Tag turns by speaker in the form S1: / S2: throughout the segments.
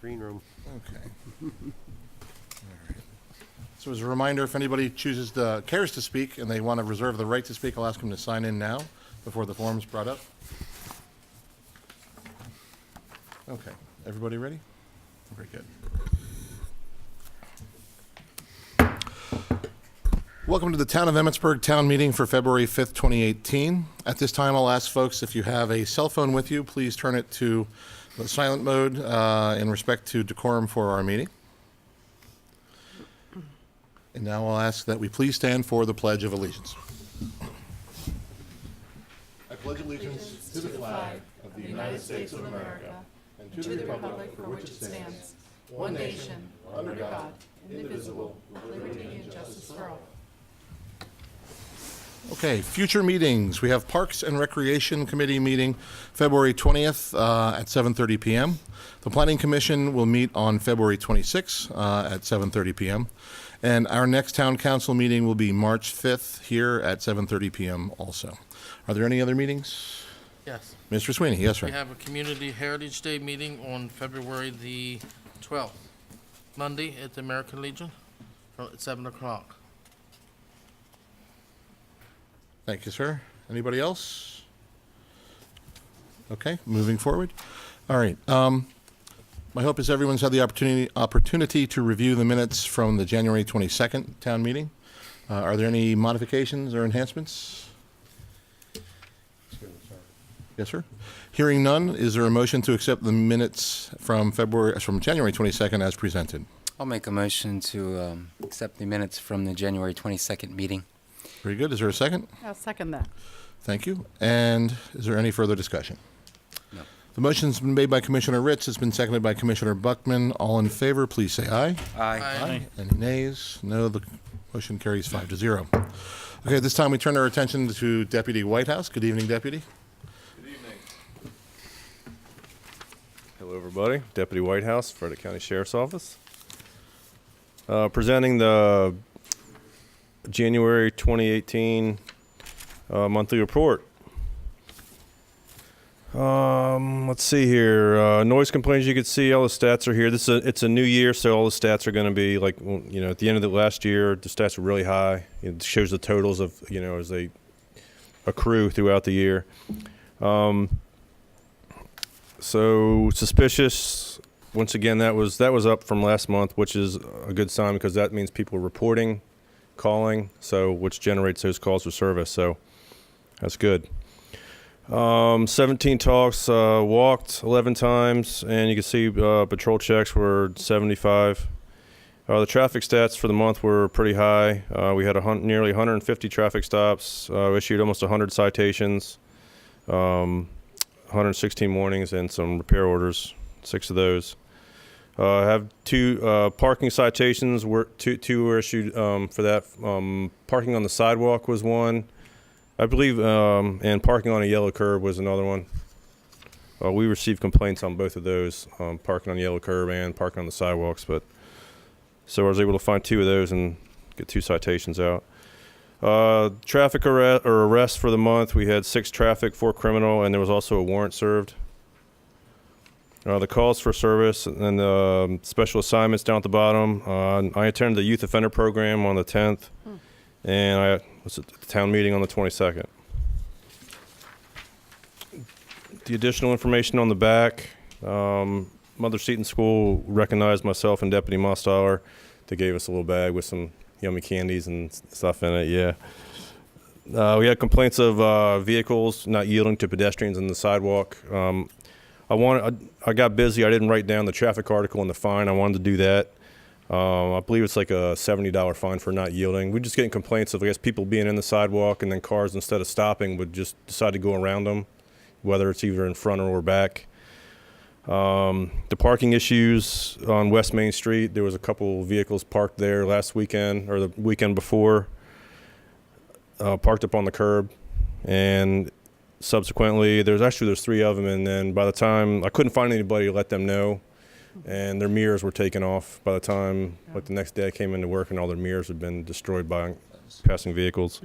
S1: green room.
S2: Okay. All right. So as a reminder, if anybody cares to speak and they want to reserve the right to speak, I'll ask them to sign in now before the form's brought up. Okay, everybody ready? Very good. Welcome to the Town of Emmitsburg Town Meeting for February 5th, 2018. At this time, I'll ask folks, if you have a cell phone with you, please turn it to the silent mode in respect to decorum for our meeting. And now I'll ask that we please stand for the Pledge of Allegiance. I pledge allegiance to the flag of the United States of America and to the republic for which it stands, one nation, under God, indivisible, with liberty and justice for all. Okay, future meetings. We have Parks and Recreation Committee meeting February 20th at 7:30 p.m. The Planning Commission will meet on February 26th at 7:30 p.m. And our next Town Council meeting will be March 5th here at 7:30 p.m. also. Are there any other meetings?
S3: Yes.
S2: Mr. Sweeney, yes, sir.
S3: We have a Community Heritage Day meeting on February the 12th, Monday at the American Legion at 7 o'clock.
S2: Thank you, sir. Anybody else? Okay, moving forward. All right. My hope is everyone's had the opportunity to review the minutes from the January 22nd town meeting. Are there any modifications or enhancements? Yes, sir. Hearing none, is there a motion to accept the minutes from January 22nd as presented?
S4: I'll make a motion to accept the minutes from the January 22nd meeting.
S2: Very good. Is there a second?
S5: I'll second that.
S2: Thank you. And is there any further discussion?
S4: No.
S2: The motion's been made by Commissioner Ritz. It's been seconded by Commissioner Buckman. All in favor, please say aye.
S3: Aye.
S2: Any nays? No. The motion carries 5-0. Okay, at this time we turn our attention to Deputy Whitehouse. Good evening, Deputy.
S6: Good evening. Hello, everybody. Deputy Whitehouse, Frederick County Sheriff's Office. Presenting the January 2018 monthly report. Let's see here. Noise complaints, you can see all the stats are here. It's a new year, so all the stats are going to be like, at the end of the last year, the stats were really high. It shows the totals of, as they accrue throughout the year. So suspicious, once again, that was up from last month, which is a good sign because that means people are reporting, calling, which generates those calls for service. So that's good. 17 talks, walked 11 times, and you can see patrol checks were 75. The traffic stats for the month were pretty high. We had nearly 150 traffic stops, issued almost 100 citations, 116 warnings, and some repair orders, 6 of those. I have 2 parking citations. Two were issued for that. Parking on the sidewalk was one, I believe, and parking on a yellow curb was another one. We received complaints on both of those, parking on the yellow curb and parking on the sidewalks. So I was able to find 2 of those and get 2 citations out. Traffic arrests for the month. We had 6 traffic, 4 criminal, and there was also a warrant served. The calls for service and the special assignments down at the bottom. I attended the youth offender program on the 10th, and I was at the town meeting on the 22nd. The additional information on the back, Mother Seton School recognized myself and Deputy Mostaller. They gave us a little bag with some yummy candies and stuff in it, yeah. We had complaints of vehicles not yielding to pedestrians in the sidewalk. I got busy. I didn't write down the traffic article and the fine. I wanted to do that. I believe it's like a $70 fine for not yielding. We're just getting complaints of, I guess, people being in the sidewalk and then cars, instead of stopping, would just decide to go around them, whether it's either in front or back. The parking issues on West Main Street, there was a couple vehicles parked there last weekend or the weekend before, parked up on the curb, and subsequently there's 3 of them, and then by the time I couldn't find anybody to let them know, and their mirrors were taken off by the time the next day I came into work, and all their mirrors had been destroyed by passing vehicles.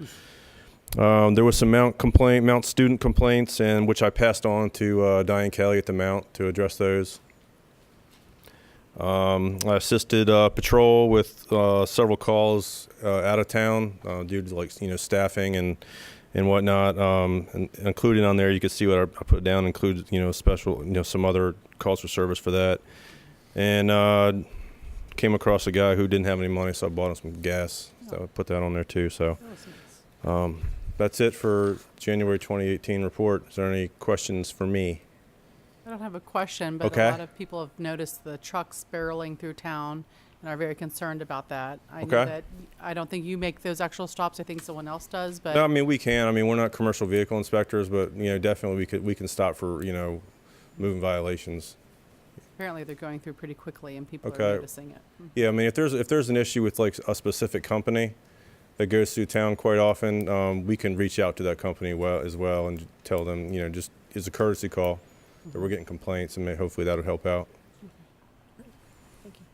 S6: There was some Mount student complaints, and which I passed on to Diane Kelly at the Mount to address those. I assisted patrol with several calls out of town due to staffing and whatnot. And including on there, you can see what I put down included special some other calls for service for that. And came across a guy who didn't have any money, so I bought him some gas. So I would put that on there too. So that's it for January 2018 report. Is there any questions for me?
S1: I don't have a question, but
S6: Okay.
S1: a lot of people have noticed the trucks barreling through town and are very concerned about that. I know
S6: Okay.
S1: that I don't think you make those actual stops. I think someone else does, but
S6: No, I mean we can. I mean we're not commercial vehicle inspectors, but definitely we can stop for moving violations.
S1: apparently they're going through pretty quickly and people
S6: Okay.
S1: are noticing it.
S6: Yeah, I mean if there's an issue with like a specific company that goes through town quite often, we can reach out to that company as well and tell them just as a courtesy call that we're getting complaints, and hopefully that'll help out.
S1: Thank you.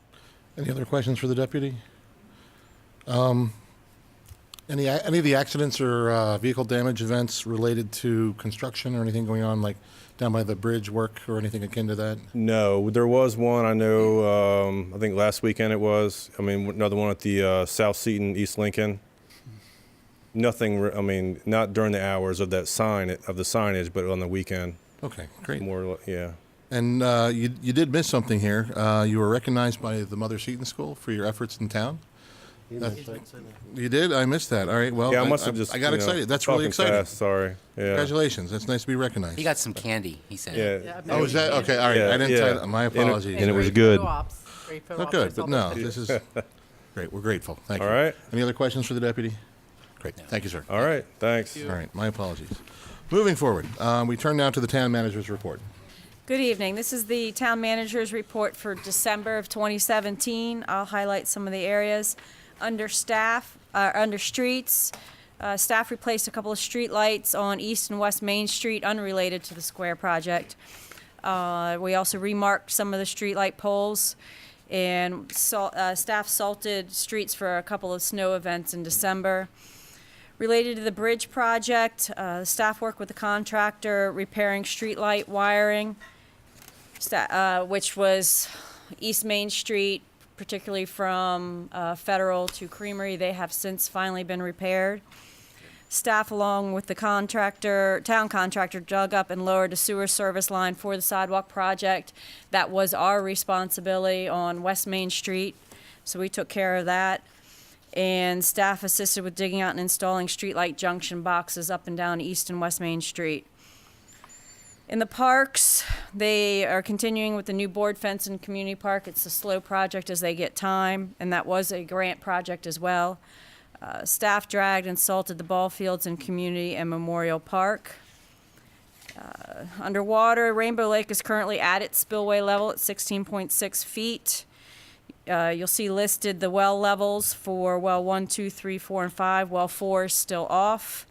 S2: Any other questions for the deputy? Any of the accidents or vehicle damage events related to construction or anything going on, like down by the bridge work or anything akin to that?
S6: No, there was one I know. I think last weekend it was. I mean, another one at the South Seaton, East Lincoln. Nothing. I mean, not during the hours of that signage, but on the weekend.
S2: Okay, great.
S6: More, yeah.
S2: And you did miss something here. You were recognized by the Mother Seton School for your efforts in town. You did? I missed that. All right. Well,
S6: Yeah, I must have just.
S2: I got excited. That's really
S6: talking
S2: exciting.
S6: fast, sorry. Yeah.
S2: Congratulations. That's nice to be recognized.
S4: He got some candy, he said.
S6: Yeah.
S1: Yeah,
S2: Oh, is that okay? All right.
S6: Yeah,
S2: I didn't.
S6: yeah.
S2: My
S6: And
S2: apologies.
S6: it was
S1: Great
S6: good.
S1: photo ops. Great photo
S2: Oh,
S1: ops.
S2: good.
S1: I saw
S2: But no,
S1: those
S2: this is great. We're grateful. Thank you.
S6: All right.
S2: Any other questions for the deputy? Great. Thank you, sir.
S6: All right. Thanks.
S2: All right. My apologies. Moving forward, we turn now to the town manager's report.
S5: Good evening. This is the town manager's report for December of 2017. I'll highlight some of the areas. Under streets, staff replaced a couple of street lights on East and West Main Street unrelated to the square project. We also remarked some of the street light poles, and staff salted streets for a couple of snow events in December. Related to the bridge project, staff worked with the contractor repairing street light wiring, which was East Main Street, particularly from Federal to Creamery. They have since finally been repaired. Staff, along with the town contractor, dug up and lowered a sewer service line for the sidewalk project. That was our responsibility on West Main Street, so we took care of that. And staff assisted with digging out and installing streetlight junction boxes up and down East and West Main Street. In the parks, they are continuing with the new board fence in Community Park. It's a slow project as they get time, and that was a grant project as well. Staff dragged and salted the ball fields in Community and Memorial Park. Underwater, Rainbow Lake is currently at its spillway level at 16.6 feet. You'll see listed the well levels for well 1, 2, 3, 4, and 5. Well 4 is still off.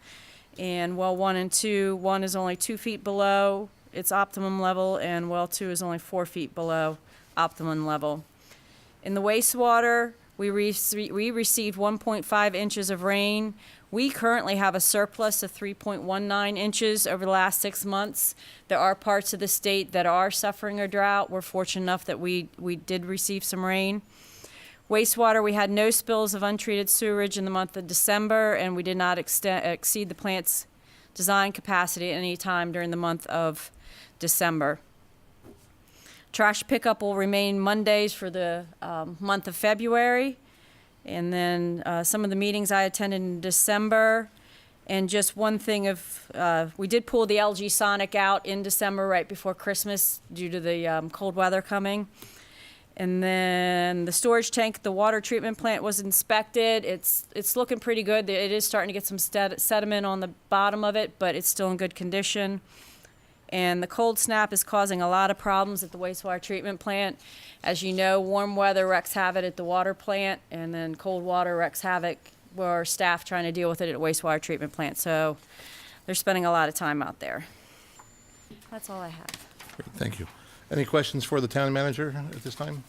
S5: And well 1 and 2, 1 is only 2 feet below its optimum level, and well 2 is only 4 feet below optimum level. In the wastewater, we received 1.5 inches of rain. We currently have a surplus of 3.19 inches over the last 6 months. There are parts of the state that are suffering a drought. We're fortunate enough that we did receive some rain. Wastewater, we had no spills of untreated sewerage in the month of December, and we did not exceed the plant's design capacity at any time during the month of December. Trash pickup will remain Mondays for the month of February. And then some of the meetings I attended in December. And just one thing we did pull the LG Sonic out in December right before Christmas due to the cold weather coming. And then the storage tank, the water treatment plant was inspected. It's looking pretty good. It is starting to get some sediment on the bottom of it, but it's still in good condition. And the cold snap is causing a lot of problems at the wastewater treatment plant. As you know, warm weather wreaks havoc at the water plant, and then cold water wreaks havoc for staff trying to deal with it at wastewater treatment plant. So they're spending a lot of time out there. That's all I have.
S2: Great, thank you. Any questions for the town manager at this time?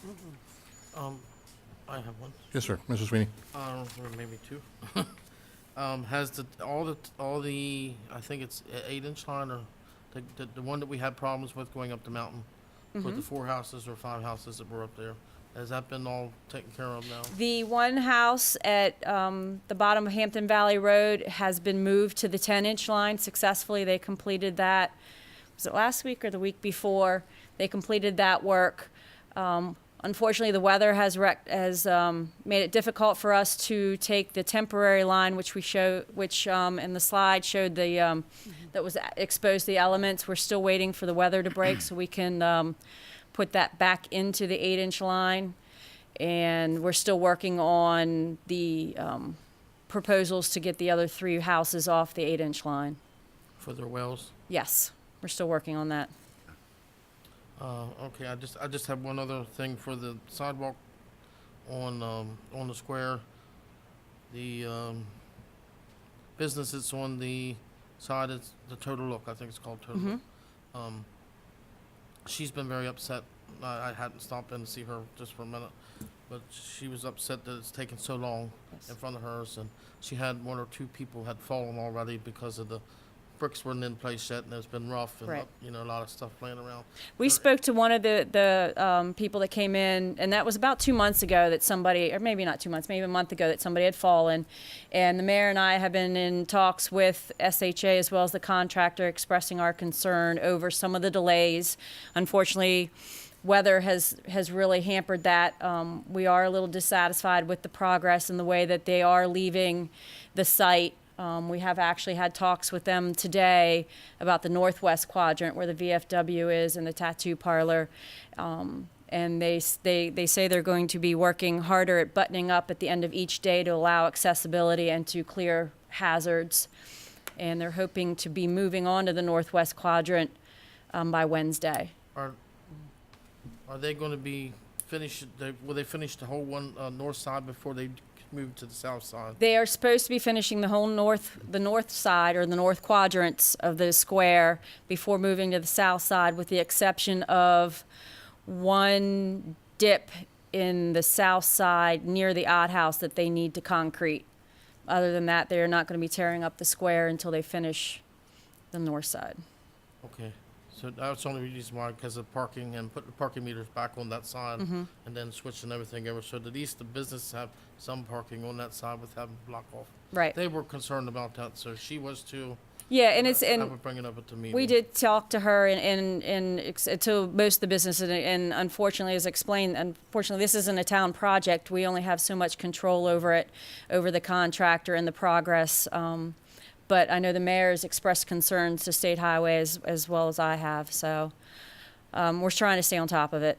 S3: I have one,
S2: Yes, sir. Mr. Sweeney.
S3: or maybe two. Has all the I think it's 8-inch line or the one that we had problems with going up the mountain, for the 4 houses or 5 houses that were up there. Has that been all taken care of now?
S5: The one house at the bottom of Hampton Valley Road has been moved to the 10-inch line successfully. They completed that, was it last week or the week before? They completed that work. Unfortunately, the weather has made it difficult for us to take the temporary line, which in the slide showed the that was exposed to the elements. We're still waiting for the weather to break so we can put that back into the 8-inch line. And we're still working on the proposals to get the other 3 houses off the 8-inch line.
S3: For their wells?
S5: Yes, we're still working on that.
S3: Okay, I just have one other thing for the sidewalk on the square. The business that's on the side is the Total Look, I think it's called Total Look. She's been very upset. I hadn't stopped in to see her just for a minute, but she was upset that it's taken so long in front of hers, and she had 1 or 2 people had fallen already because of the bricks weren't in place yet, and it's been rough and
S5: Right.
S3: a lot of stuff laying around.
S5: We spoke to one of the people that came in, and that was about 2 months ago that somebody, or maybe not 2 months, maybe a month ago that somebody had fallen. And the mayor and I have been in talks with SHA as well as the contractor expressing our concern over some of the delays. Unfortunately, weather has really hampered that. We are a little dissatisfied with the progress and the way that they are leaving the site. We have actually had talks with them today about the northwest quadrant where the VFW is and the tattoo parlor. And they say they're going to be working harder at buttoning up at the end of each day to allow accessibility and to clear hazards. And they're hoping to be moving on to the northwest quadrant by Wednesday.
S3: Are they going to be finished? Will they finish the whole one north side before they move to the south side?
S5: They are supposed to be finishing the whole the north side or the north quadrants of the square before moving to the south side, with the exception of one dip in the south side near the Odd House that they need to concrete. Other than that, they're not going to be tearing up the square until they finish the north side.
S3: Okay, so that's the only reason why, because of parking and putting the parking meters back on that side and then switching everything over, so that at least the business have some parking on that side with having block off.
S5: Right.
S3: They were concerned about that, so she was too.
S5: Yeah, and it's
S3: I
S5: and
S3: would bring it up at the meeting.
S5: we did talk to her and to most of the businesses, and unfortunately, as explained, unfortunately, this isn't a town project. We only have so much control over it, over the contractor and the progress. But I know the mayor's expressed concerns to State Highway as well as I have, so we're trying to stay on top of it.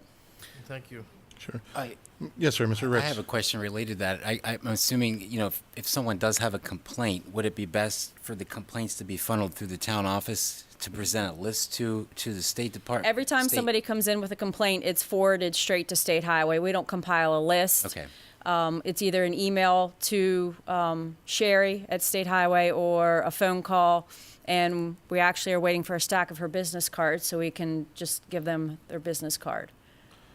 S3: Thank you.
S2: Sure.
S4: I
S2: Yes, sir, Mr. Ricks.
S4: have a question related to that. I'm assuming, if someone does have a complaint, would it be best for the complaints to be funneled through the town office to present a list to the State Department?
S5: Every time somebody comes in with a complaint, it's forwarded straight to State Highway. We don't compile a list.
S4: Okay.
S5: It's either an email to Sherry at State Highway or a phone call. And we actually are waiting for a stack of her business cards so we can just give them their business card.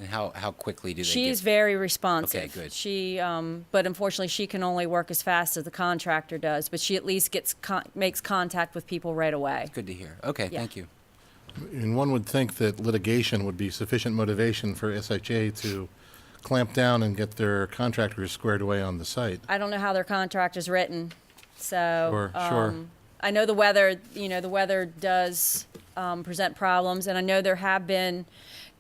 S4: And how quickly do they
S5: She's
S4: get?
S5: very responsive.
S4: Okay, good.
S5: She, but unfortunately, she can only work as fast as the contractor does. But she at least makes contact with people right away.
S4: Good to hear. Okay,
S5: Yeah.
S4: thank you.
S2: And one would think that litigation would be sufficient motivation for SHA to clamp down and get their contractors squared away on the site.
S5: I don't know how their contract is written, so.
S2: Sure.
S5: I know the weather, the weather does present problems, and I know there have been,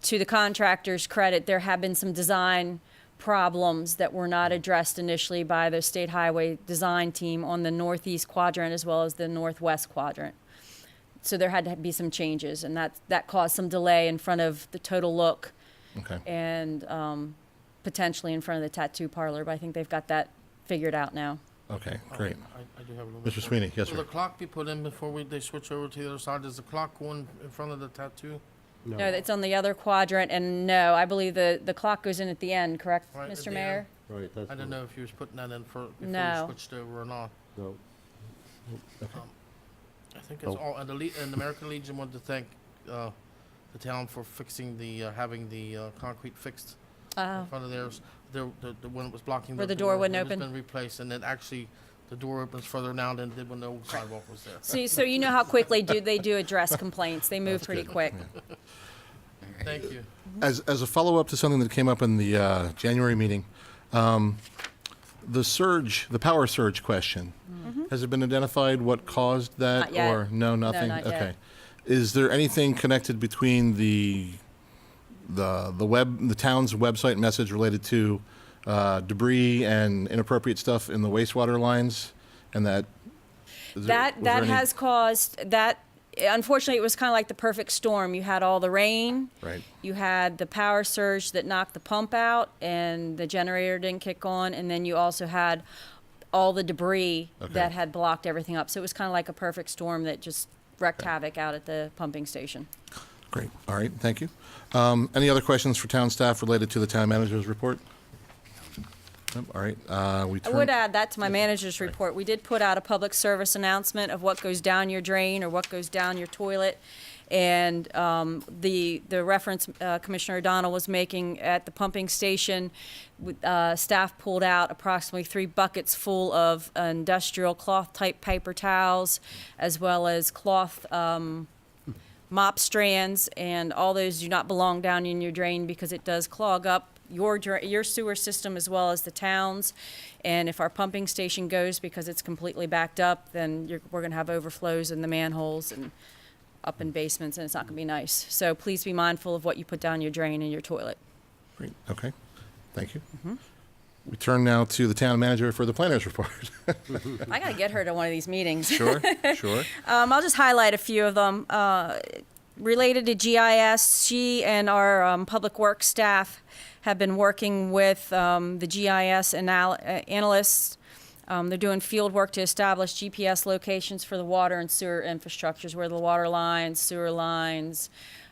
S5: to the contractor's credit, there have been some design problems that were not addressed initially by the State Highway design team on the northeast quadrant as well as the northwest quadrant. So there had to be some changes, and that caused some delay in front of the Total Look
S2: Okay.
S5: and potentially in front of the tattoo parlor, but I think they've got that figured out now.
S2: Okay, great.
S3: I do have a little
S2: Mr.
S3: bit more.
S2: Sweeney, yes,
S3: Will
S2: sir.
S3: the clock be put in before they switch over to the other side? Does the clock go in front of the tattoo?
S5: No, it's on the other quadrant, and no, I believe the clock goes in at the end, correct,
S3: Right, at
S5: Mr.
S3: the
S5: Mayor?
S7: Right, that's.
S3: I didn't know if you was putting that in before
S5: No.
S3: you switched over or not.
S7: No.
S3: I think it's all, and the American Legion wanted to thank the town for fixing having the concrete fixed in front of theirs. The one that was blocking
S5: Where the door wouldn't
S3: it
S5: open?
S3: has been replaced, and then actually the door opens further now than it did when the old sidewalk was there.
S5: So you know how quickly they do address complaints. They move pretty
S2: good.
S5: quick.
S3: Thank you.
S2: As a follow-up to something that came up in the January meeting, the power surge question, has it been identified what caused that?
S5: Not yet.
S2: Or no, nothing?
S5: not yet.
S2: Okay. Is there anything connected between the town's website message related to debris and inappropriate stuff in the wastewater lines, and that? Was there
S5: That
S2: any-
S5: has caused that. Unfortunately, it was kind of like the perfect storm. You had all the rain.
S2: Right.
S5: You had the power surge that knocked the pump out, and the generator didn't kick on. And then you also had all the debris
S2: Okay.
S5: that had blocked everything up. So it was kind of like a perfect storm that just wreaked havoc out at the pumping station.
S2: Great. All right. Thank you. Any other questions for town staff related to the town manager's report? Nope. All right.
S5: I would add that to my manager's report. We did put out a public service announcement of what goes down your drain or what goes down your toilet. And the reference Commissioner O'Donnell was making at the pumping station, staff pulled out approximately 3 buckets full of industrial cloth-type paper towels, as well as cloth mop strands, and all those do not belong down in your drain because it does clog up your sewer system as well as the town's. And if our pumping station goes because it's completely backed up, then we're going to have overflows in the manholes and up in basements, and it's not going to be nice. So please be mindful of what you put down your drain and your toilet.
S2: Great. Okay. Thank you. We turn now to the town manager for the planner's report.
S5: I got to get her to one of these meetings.
S2: Sure. Sure.
S5: I'll just highlight a few of them. Related to GIS, she and our public works staff have been working with the GIS analysts. They're doing field work to establish GPS locations for the water and sewer infrastructures, where the water lines, sewer lines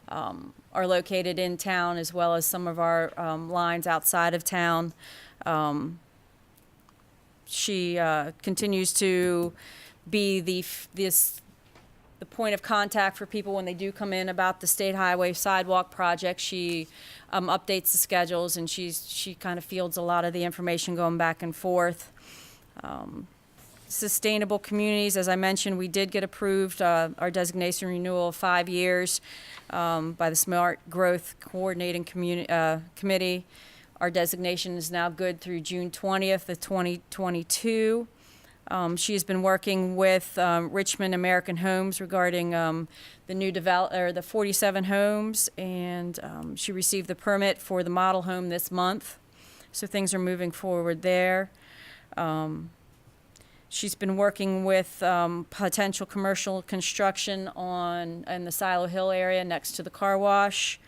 S5: are located in town, as well as some of our lines outside of town. She continues to be the point of contact for people when they do come in about the state highway sidewalk project. She updates the schedules, and she kind of fields a lot of the information going back and forth. Sustainable communities, as I mentioned, we did get approved our designation renewal of 5 years by the Smart Growth Coordinating Committee. Our designation is now good through June 20th of 2022. She has been working with Richmond American Homes regarding the new the 47 homes, and she received the permit for the model home this month. So things are moving forward there. She's been working with potential commercial construction in the Silo Hill area next to the car wash.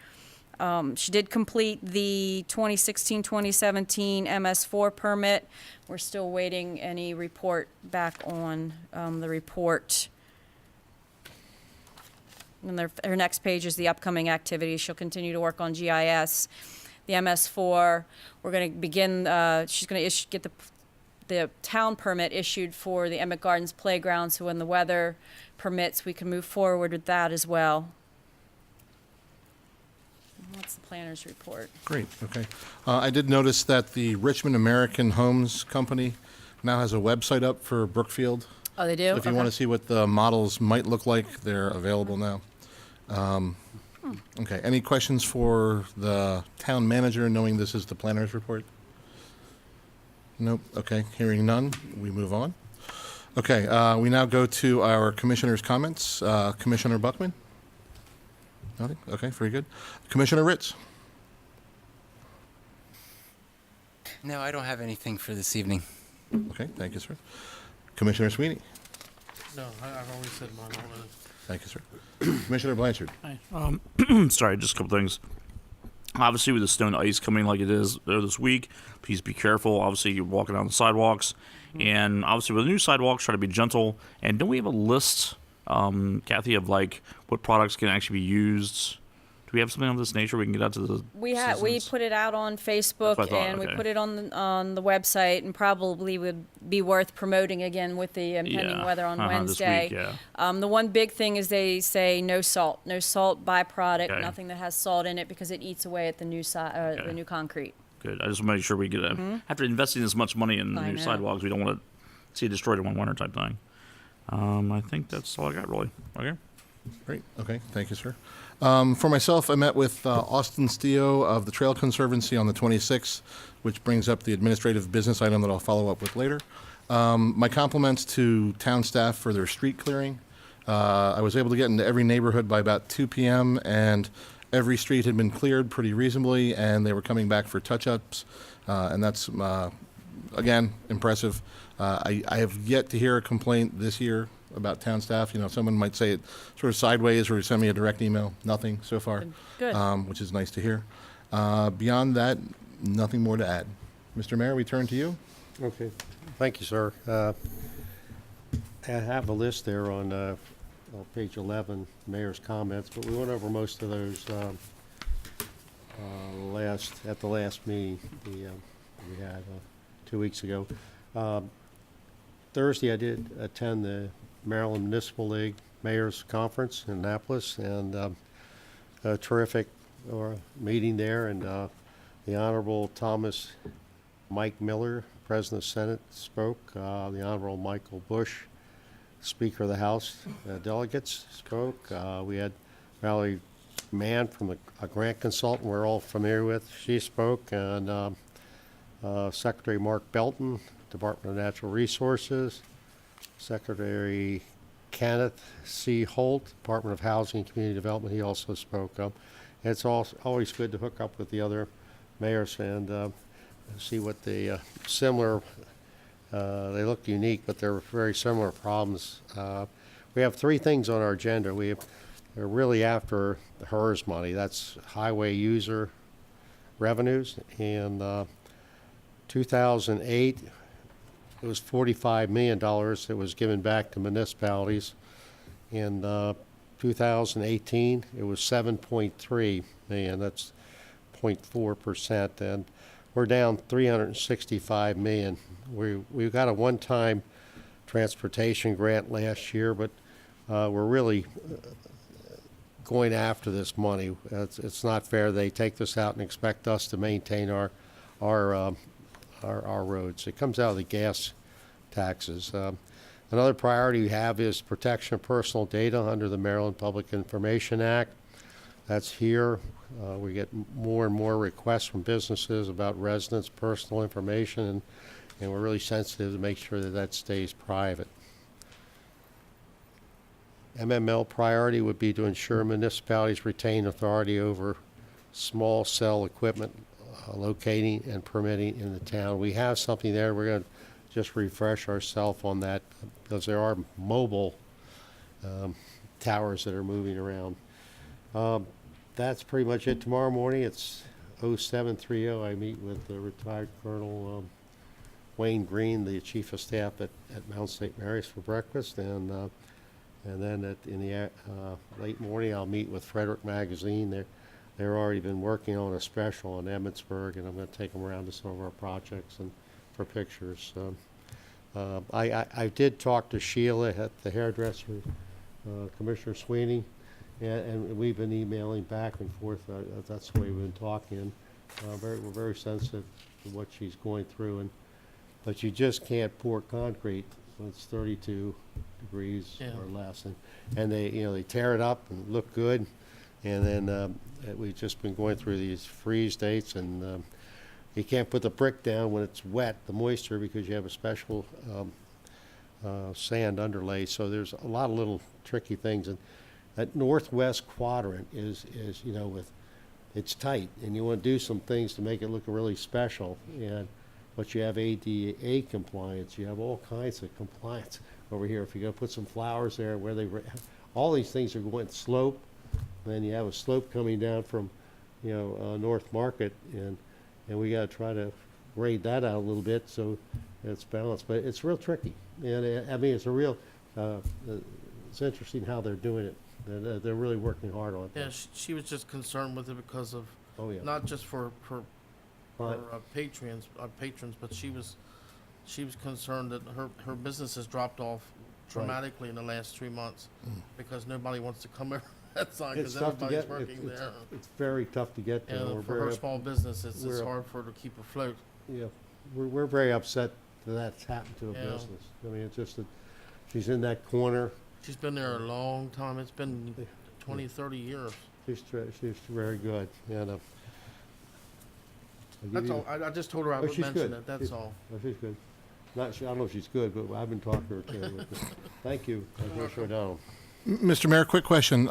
S5: She did complete the 2016-2017 MS4 permit. We're still waiting any report back on the report. And her next page is the upcoming activities. She'll continue to work on GIS. The MS4, we're going to begin, she's going to get the town permit issued for the Emmett Gardens Playground, so when the weather permits, we can move forward with that as well. That's the planner's report.
S2: Great. Okay. I did notice that the Richmond American Homes Company now has a website up for Brookfield.
S5: Oh, they do?
S2: So if you want to see what the models might look like, they're available now. Okay. Any questions for the town manager, knowing this is the planner's report? Nope. Okay. Hearing none, we move on. Okay. We now go to our commissioner's comments. Commissioner Buckman? Nothing? Okay. Very good. Commissioner Ritz?
S4: No, I don't have anything for this evening.
S2: Okay. Thank you, sir. Commissioner Sweeney?
S3: No, I've already said mine already.
S2: Thank you, sir. Commissioner Blanchard?
S7: Sorry, just a couple things. Obviously, with the snow and ice coming like it is there this week, please be careful. Obviously, you're walking down the sidewalks. And obviously, with the new sidewalks, try to be gentle. And don't we have a list, Kathy, of like what products can actually be used? Do we have something of this nature we can get out to the
S5: We
S7: citizens?
S5: put it out on Facebook,
S7: That's what I thought,
S5: and we
S7: okay.
S5: put it on the website, and probably would be worth promoting again with the impending
S7: Yeah,
S5: weather on
S7: this
S5: Wednesday.
S7: week, yeah.
S5: The one big thing is they say no salt byproduct,
S7: Okay.
S5: nothing that has salt in it, because it eats away at the new the
S7: Okay.
S5: new concrete.
S7: Good. I just want to make sure we get a. After investing this much money in
S5: I
S7: new
S5: know.
S7: sidewalks, we don't want to see it destroyed in one winter type thing. I think that's all I got, really. Okay.
S2: Great. Okay. Thank you, sir. For myself, I met with Austin Steo of the Trail Conservancy on the 26th, which brings up the administrative business item that I'll follow up with later. My compliments to town staff for their street clearing. I was able to get into every neighborhood by about 2 p.m., and every street had been cleared pretty reasonably, and they were coming back for touch-ups, and that's, again, impressive. I have yet to hear a complaint this year about town staff. You know, someone might say it sort of sideways or send me a direct email. Nothing so far,
S5: Good.
S2: which is nice to hear. Beyond that, nothing more to add. Mr. Mayor, we turn to you.
S8: Okay, thank you, sir. I have a list there on page 11, mayor's comments, but we went over most of those at the last meeting we had 2 weeks ago. Thursday, I did attend the Maryland Municipal League Mayor's Conference in Annapolis, and a terrific meeting there, and the Honorable Thomas Mike Miller, President of the Senate, spoke. The Honorable Michael Bush, Speaker of the House, delegates spoke. We had Valerie Mann from a grant consultant we're all familiar with. She spoke, and Secretary Mark Belton, Department of Natural Resources, Secretary Kenneth C. Holt, Department of Housing and Community Development. He also spoke. It's always good to hook up with the other mayors and see what the similar. They look unique, but they're very similar problems. We have 3 things on our agenda. We're really after the HERS money. That's highway user revenues. In 2008, it was $45 million that was given back to municipalities. In 2018, it was 7.3 million. That's 0.4%, and we're down 365 million. We got a one-time transportation grant last year, but we're really going after this money. It's not fair. They take this out and expect us to maintain our roads. It comes out of the gas taxes. Another priority we have is protection of personal data under the Maryland Public Information Act. That's here. We get more and more requests from businesses about residents' personal information, and we're really sensitive to make sure that that stays private. MML priority would be to ensure municipalities retain authority over small cell equipment locating and permitting in the town. We have something there. We're going to just refresh ourselves on that because there are mobile towers that are moving around. That's pretty much it. Tomorrow morning, it's 0730. I meet with the retired Colonel Wayne Green, the Chief of Staff at Mount St. Mary's for breakfast, and then in the late morning, I'll meet with Frederick Magazine. They're already been working on a special on Emmitsburg, and I'm going to take them around to some of our projects and for pictures. I did talk to Sheila at the hairdresser, Commissioner Sweeney, and we've been emailing back and forth. That's the way we've been talking. We're very sensitive to what she's going through, but you just can't pour concrete when it's 32 degrees or less, and they tear it up and look good, and then we've just been going through these freeze dates, and you can't put the brick down when it's wet, the moisture, because you have a special sand underlay. So there's a lot of little tricky things, and that northwest quadrant is it's tight, and you want to do some things to make it look really special. But you have ADA compliance, you have all kinds of compliance over here. If you're going to put some flowers there, all these things are going slope. Then you have a slope coming down from, North Market, and we got to try to grade that out a little bit so it's balanced. But it's real tricky, and it's a real. It's interesting how they're doing it. They're really working hard on it.
S3: Yeah, she was just concerned with it because of not just for patrons, but she was concerned that her business has dropped off dramatically in the last 3 months because nobody wants to come over that side because everybody's working there.
S8: It's very tough to get there.
S3: And for her small business, it's hard for her to keep afloat.
S8: Yeah, we're very upset that that's happened to a business. I mean, it's just that she's in that corner.
S3: She's been there a long time. It's been 20, 30 years.
S8: She's very good, and I'll give
S3: That's
S8: you-
S3: all. I just told her I
S8: Oh,
S3: would
S8: she's
S3: mention
S8: good.
S3: it. That's
S8: She's-
S3: all.
S8: Oh, she's good. I don't know if she's good, but I've been talking to her too. Thank you, Commissioner O'Donnell.
S2: Mr. Mayor, quick question.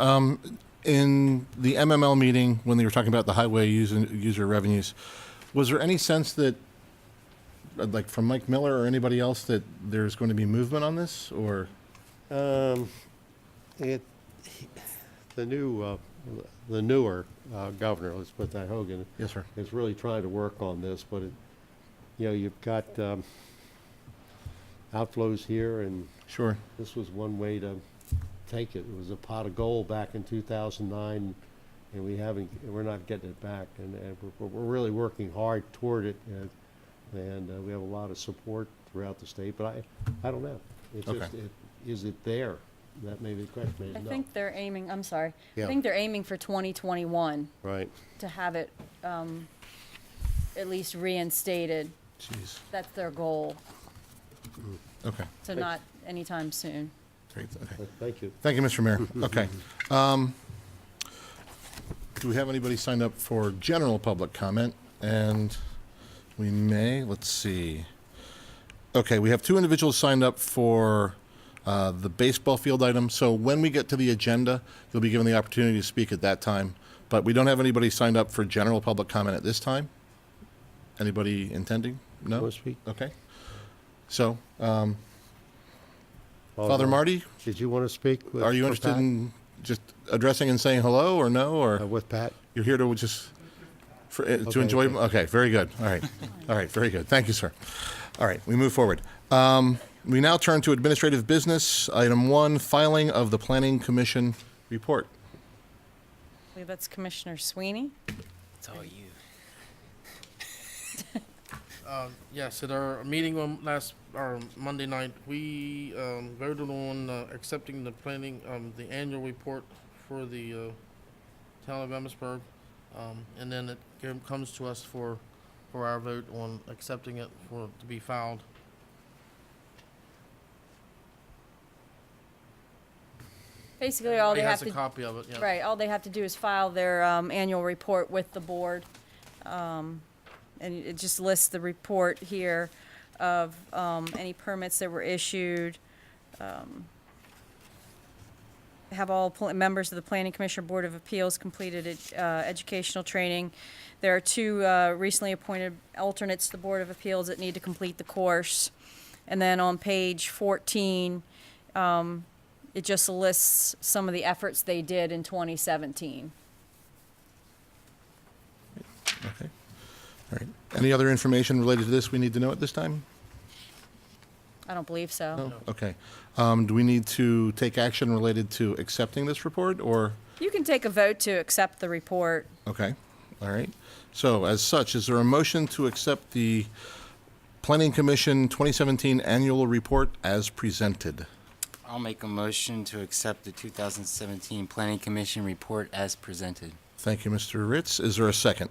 S2: In the MML meeting, when they were talking about the highway user revenues, was there any sense that, like from Mike Miller or anybody else, that there's going to be movement on this, or?
S8: The newer governor, let's put that, Hogan,
S2: Yes, sir.
S8: is really trying to work on this, but you've got outflows here, and
S2: Sure.
S8: this was one way to take it. It was a pot of gold back in 2009, and we're not getting it back, and we're really working hard toward it, and we have a lot of support throughout the state, but I don't know. It's
S2: Okay.
S8: just, is it there? That may be the question,
S5: I
S8: is no.
S5: think they're aiming, I'm sorry,
S8: Yeah.
S5: I think they're aiming for 2021
S8: Right.
S5: to have it at least reinstated.
S2: Jeez.
S5: That's their goal,
S2: Okay.
S5: so not anytime soon.
S2: Great. Okay.
S8: Thank you.
S2: Thank you, Mr. Mayor. Okay. Do we have anybody signed up for general public comment? And we may, let's see. Okay, we have 2 individuals signed up for the baseball field item. So when we get to the agenda, you'll be given the opportunity to speak at that time. But we don't have anybody signed up for general public comment at this time. Anybody intending? No?
S8: Want to speak?
S2: Okay. So, Father Marty,
S8: Did you want to speak?
S2: are you
S8: for
S2: interested
S8: Pat?
S2: in just addressing and saying hello, or no, or
S8: With Pat?
S2: you're here to just to
S8: Okay,
S2: enjoy?
S8: okay.
S2: Okay, very good. All right, all right, very good. Thank you, sir. All right, we move forward. We now turn to administrative business. Item 1, filing of the Planning Commission report.
S5: I believe that's Commissioner Sweeney.
S4: It's all you.
S3: Yes, at our meeting on Monday night, we voted on accepting the annual report for the town of Emmitsburg, and then it comes to us for our vote on accepting it to be filed.
S5: Basically, all they
S3: He
S5: have
S3: has a
S5: to,
S3: copy of it, yeah.
S5: right, all they have to do is file their annual report with the board. And it just lists the report here of any permits that were issued. Have all members of the Planning Commission Board of Appeals completed educational training. There are 2 recently appointed alternates to the Board of Appeals that need to complete the course. And then on page 14, it just lists some of the efforts they did in 2017.
S2: Okay. All right. Any other information related to this we need to know at this time?
S5: I don't believe so.
S2: No? Okay. Do we need to take action related to accepting this report, or?
S5: You can take a vote to accept the report.
S2: Okay, all right. So as such, is there a motion to accept the Planning Commission 2017 Annual Report as presented?
S4: I'll make a motion to accept the 2017 Planning Commission report as presented.
S2: Thank you, Mr. Ritz. Is there a second?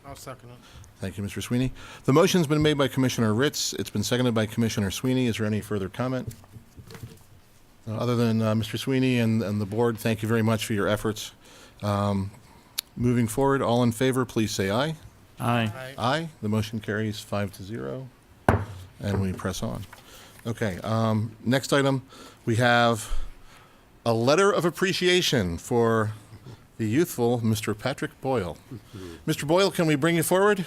S3: I'll second it.
S2: Thank you, Mr. Sweeney. The motion's been made by Commissioner Ritz. It's been seconded by Commissioner Sweeney. Is there any further comment? Other than Mr. Sweeney and the board, thank you very much for your efforts. Moving forward, all in favor, please say aye.
S7: Aye.
S2: Aye. The motion carries 5-0, and we press on. Okay, next item, we have a letter of appreciation for the youthful Mr. Patrick Boyle. Mr. Boyle, can we bring you forward?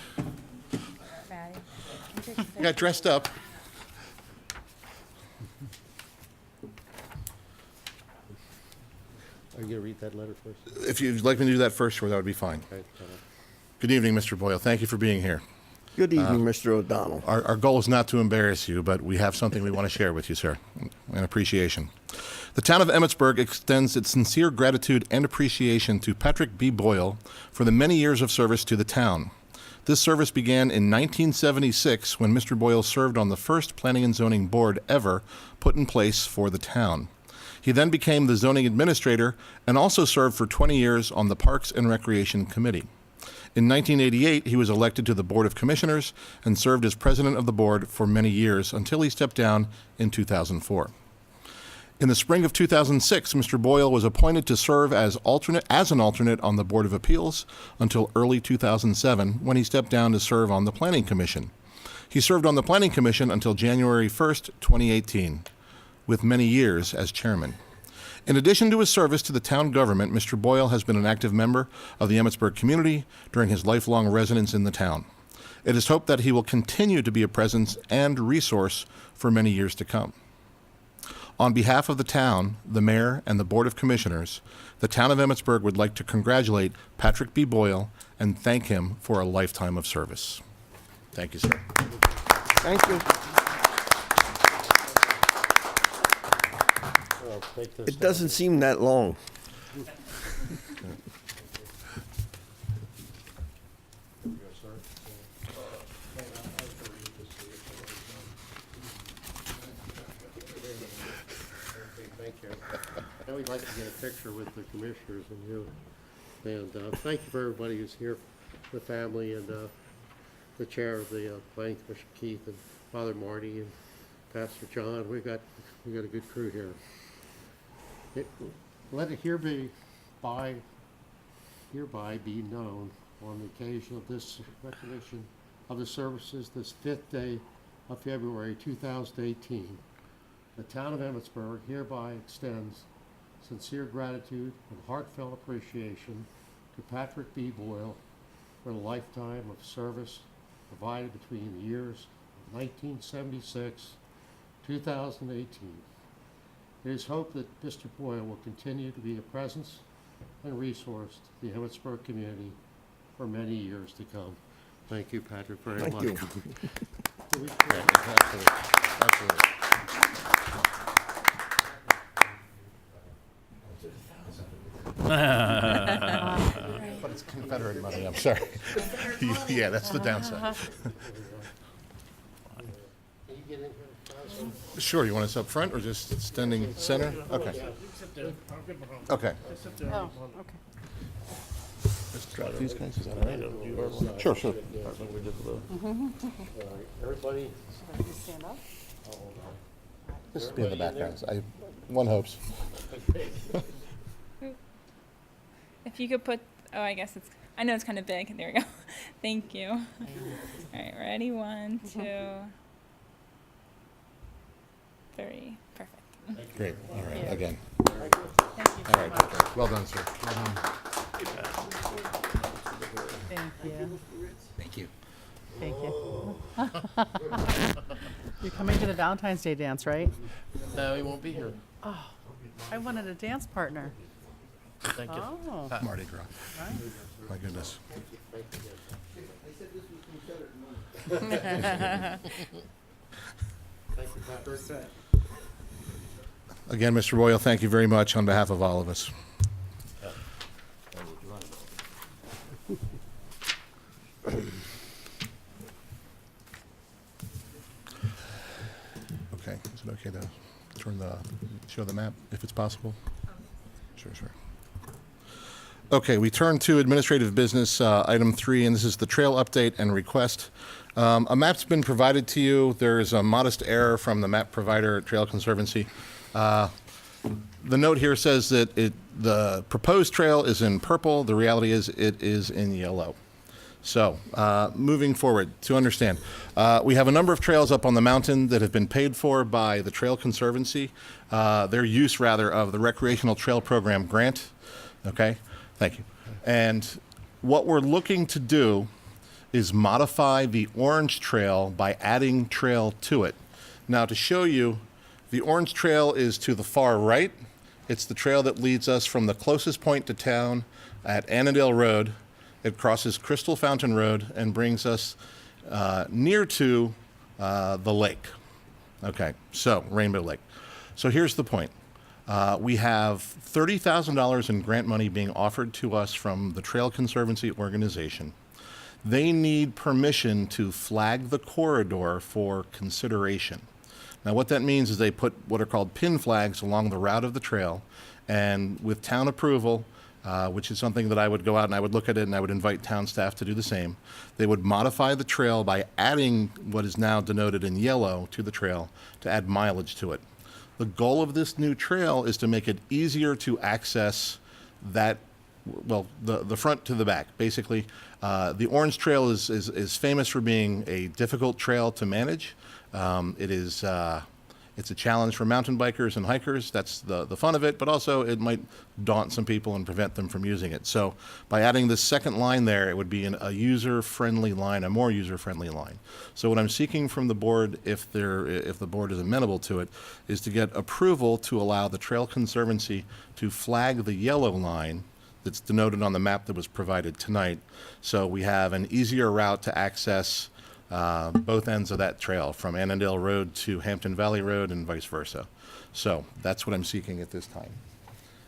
S2: You got dressed up.
S8: Are you going to read that letter first?
S2: If you'd like me to do that first, sure, that would be fine.
S8: Okay.
S2: Good evening, Mr. Boyle. Thank you for being here.
S9: Good evening, Mr. O'Donnell.
S2: Our goal is not to embarrass you, but we have something we want to share with you, sir, an appreciation. The town of Emmitsburg extends its sincere gratitude and appreciation to Patrick B. Boyle for the many years of service to the town. This service began in 1976 when Mr. Boyle served on the first planning and zoning board ever put in place for the town. He then became the zoning administrator and also served for 20 years on the Parks and Recreation Committee. In 1988, he was elected to the Board of Commissioners and served as president of the board for many years until he stepped down in 2004. In the spring of 2006, Mr. Boyle was appointed to serve as an alternate on the Board of Appeals until early 2007, when he stepped down to serve on the Planning Commission. He served on the Planning Commission until January 1st, 2018, with many years as chairman. In addition to his service to the town government, Mr. Boyle has been an active member of the Emmitsburg community during his lifelong residence in the town. It is hoped that he will continue to be a presence and resource for many years to come. On behalf of the town, the mayor, and the Board of Commissioners, the town of Emmitsburg would like to congratulate Patrick B. Boyle and thank him for a lifetime of service. Thank you, sir.
S9: Thank you.
S8: I'll take this
S9: It doesn't seem that long.
S8: Thank you. Now we'd like to get a picture with the commissioners and you. And thank you for everybody who's here, the family and the chair of the planning commission, Keith, and Father Marty and Pastor John. We got a good crew here. Let it hereby be known on the occasion of this recognition of the services this 5th day of February 2018. The town of Emmitsburg hereby extends sincere gratitude and heartfelt appreciation to Patrick B. Boyle for a lifetime of service provided between the years of 1976 2018. It is hoped that Mr. Boyle will continue to be a presence and resource to the Emmitsburg community for many years to come. Thank you, Patrick, very much.
S9: Thank you.
S2: Absolutely. But it's Confederate money, I'm sorry. Yeah, that's the downside. Sure, you want us up front or just standing center? Okay. Okay.
S1: Oh, okay.
S2: Let's drop these guys, is that all right? Sure, sure.
S8: Everybody,
S1: Should I just stand up?
S2: This will be in the background. One hopes.
S10: If you could put, oh, I guess it's, I know it's kind of big. There we go. Thank you. All right, ready? 1, 2, 3. Perfect.
S2: Great, all right, again.
S1: Thank you.
S2: All right, okay. Well done, sir. Well done.
S1: Thank you.
S4: Thank you.
S1: Thank you. You're coming to the Valentine's Day dance, right?
S3: No, he won't be here.
S1: I wanted a dance partner.
S3: Thank you.
S1: Oh,
S2: Mardi Gras. My goodness.
S8: thank you, Patrick.
S2: Again, Mr. Boyle, thank you very much on behalf of all of us. Okay, is it okay to show the map if it's possible? Sure, sure. Okay, we turn to administrative business, item 3, and this is the trail update and request. A map's been provided to you. There is a modest error from the map provider, Trail Conservancy. The note here says that the proposed trail is in purple. The reality is it is in yellow. So, moving forward, to understand, we have a number of trails up on the mountain that have been paid for by the Trail Conservancy, their use, rather, of the Recreational Trail Program grant. Okay, thank you. And what we're looking to do is modify the orange trail by adding trail to it. Now, to show you, the orange trail is to the far right. It's the trail that leads us from the closest point to town at Annandale Road. It crosses Crystal Fountain Road and brings us near to the lake. Okay, so Rainbow Lake. So here's the point. We have $30,000 in grant money being offered to us from the Trail Conservancy organization. They need permission to flag the corridor for consideration. Now, what that means is they put what are called pin flags along the route of the trail, and with town approval, which is something that I would go out and I would look at it and I would invite town staff to do the same. They would modify the trail by adding what is now denoted in yellow to the trail to add mileage to it. The goal of this new trail is to make it easier to access that, well, the front to the back. Basically, the Orange Trail is famous for being a difficult trail to manage. It's a challenge for mountain bikers and hikers. That's the fun of it, but also it might daunt some people and prevent them from using it. So by adding this second line there, it would be a user-friendly line, a more user-friendly line. So what I'm seeking from the board, if the board is amenable to it, is to get approval to allow the Trail Conservancy to flag the yellow line that's denoted on the map that was provided tonight. So we have an easier route to access both ends of that trail, from Annandale Road to Hampton Valley Road and vice versa. So that's what I'm seeking at this time.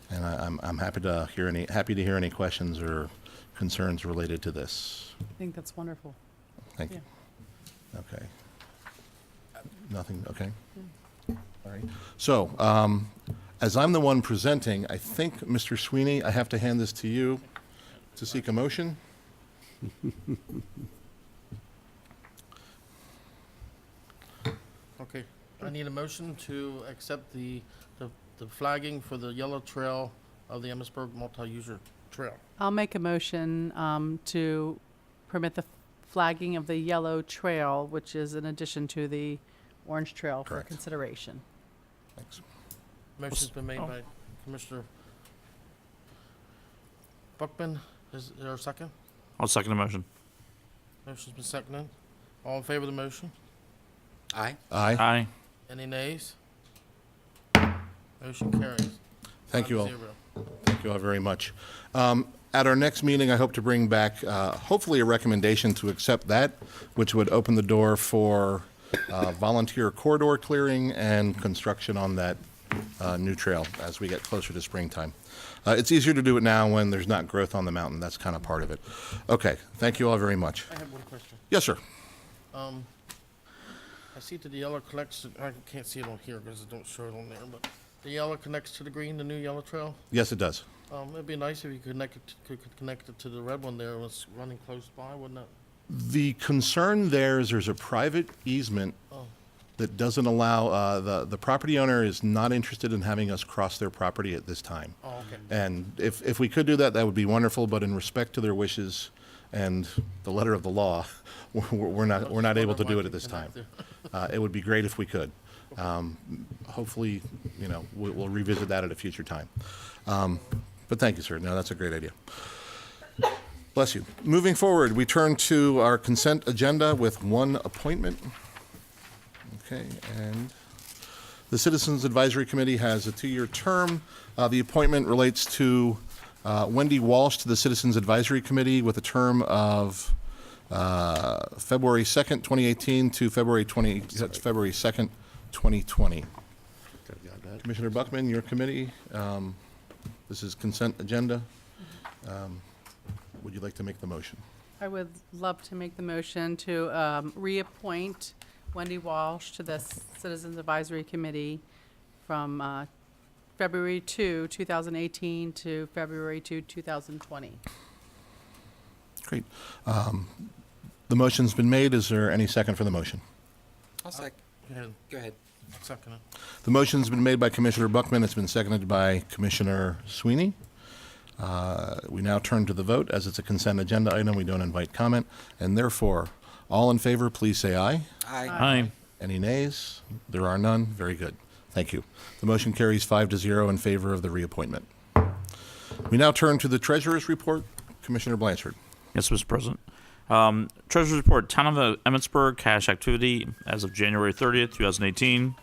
S2: And I'm happy to hear any questions or concerns related to this.
S1: I think that's wonderful.
S2: Thank you. Okay. Nothing, okay. All right. So, as I'm the one presenting, I think, Mr. Sweeney, I have to hand this to you to seek a motion.
S3: Okay, I need a motion to accept the flagging for the yellow trail of the Emmitsburg multi-user trail.
S1: I'll make a motion to permit the flagging of the yellow trail, which is in addition to the orange trail for
S2: Correct.
S1: consideration.
S2: Thanks.
S3: Motion's been made by Commissioner Buckman. Is there a second?
S7: I'll second the motion.
S3: Motion's been seconded. All in favor of the motion?
S4: Aye.
S2: Aye.
S7: Aye.
S3: Any nays? Motion carries.
S2: Thank you all.
S3: 5-0.
S2: Thank you all very much. At our next meeting, I hope to bring back, hopefully, a recommendation to accept that, which would open the door for volunteer corridor clearing and construction on that new trail as we get closer to springtime. It's easier to do it now when there's not growth on the mountain. That's kind of part of it. Okay, thank you all very much.
S3: I have one question.
S2: Yes, sir.
S3: I see that the yellow connects, I can't see it on here because it don't show it on there, but the yellow connects to the green, the new yellow trail.
S2: Yes, it does.
S3: It'd be nice if you could connect it to the red one there. It was running close by, wouldn't it?
S2: The concern there is there's a private easement
S3: Oh.
S2: that doesn't allow, the property owner is not interested in having us cross their property at this time.
S3: Oh, okay.
S2: And if we could do that, that would be wonderful, but in respect to their wishes and the letter of the law, we're not able to do it at this time. It would be great if we could. Hopefully, we'll revisit that at a future time. But thank you, sir. No, that's a great idea. Bless you. Moving forward, we turn to our consent agenda with one appointment. Okay, and the Citizens Advisory Committee has a 2-year term. The appointment relates to Wendy Walsh to the Citizens Advisory Committee with a term of February 2nd, 2018 to February 2nd, 2020. Commissioner Buckman, your committee, this is consent agenda. Would you like to make the motion?
S1: I would love to make the motion to reappoint Wendy Walsh to the Citizens Advisory Committee from February 2, 2018 to February 2, 2020.
S2: Great. The motion's been made. Is there any second for the motion?
S4: I'll sec.
S3: Go ahead,
S4: Go ahead.
S3: second it.
S2: The motion's been made by Commissioner Buckman. It's been seconded by Commissioner Sweeney. We now turn to the vote. As it's a consent agenda item, we don't invite comment. And therefore, all in favor, please say aye.
S4: Aye.
S7: Aye.
S2: Any nays? There are none. Very good. Thank you. The motion carries 5-0 in favor of the reappointment. We now turn to the Treasurer's Report. Commissioner Blanchard.
S7: Yes, Mr. President. Treasurer's Report, Town of Emmitsburg, cash activity as of January 30th, 2018.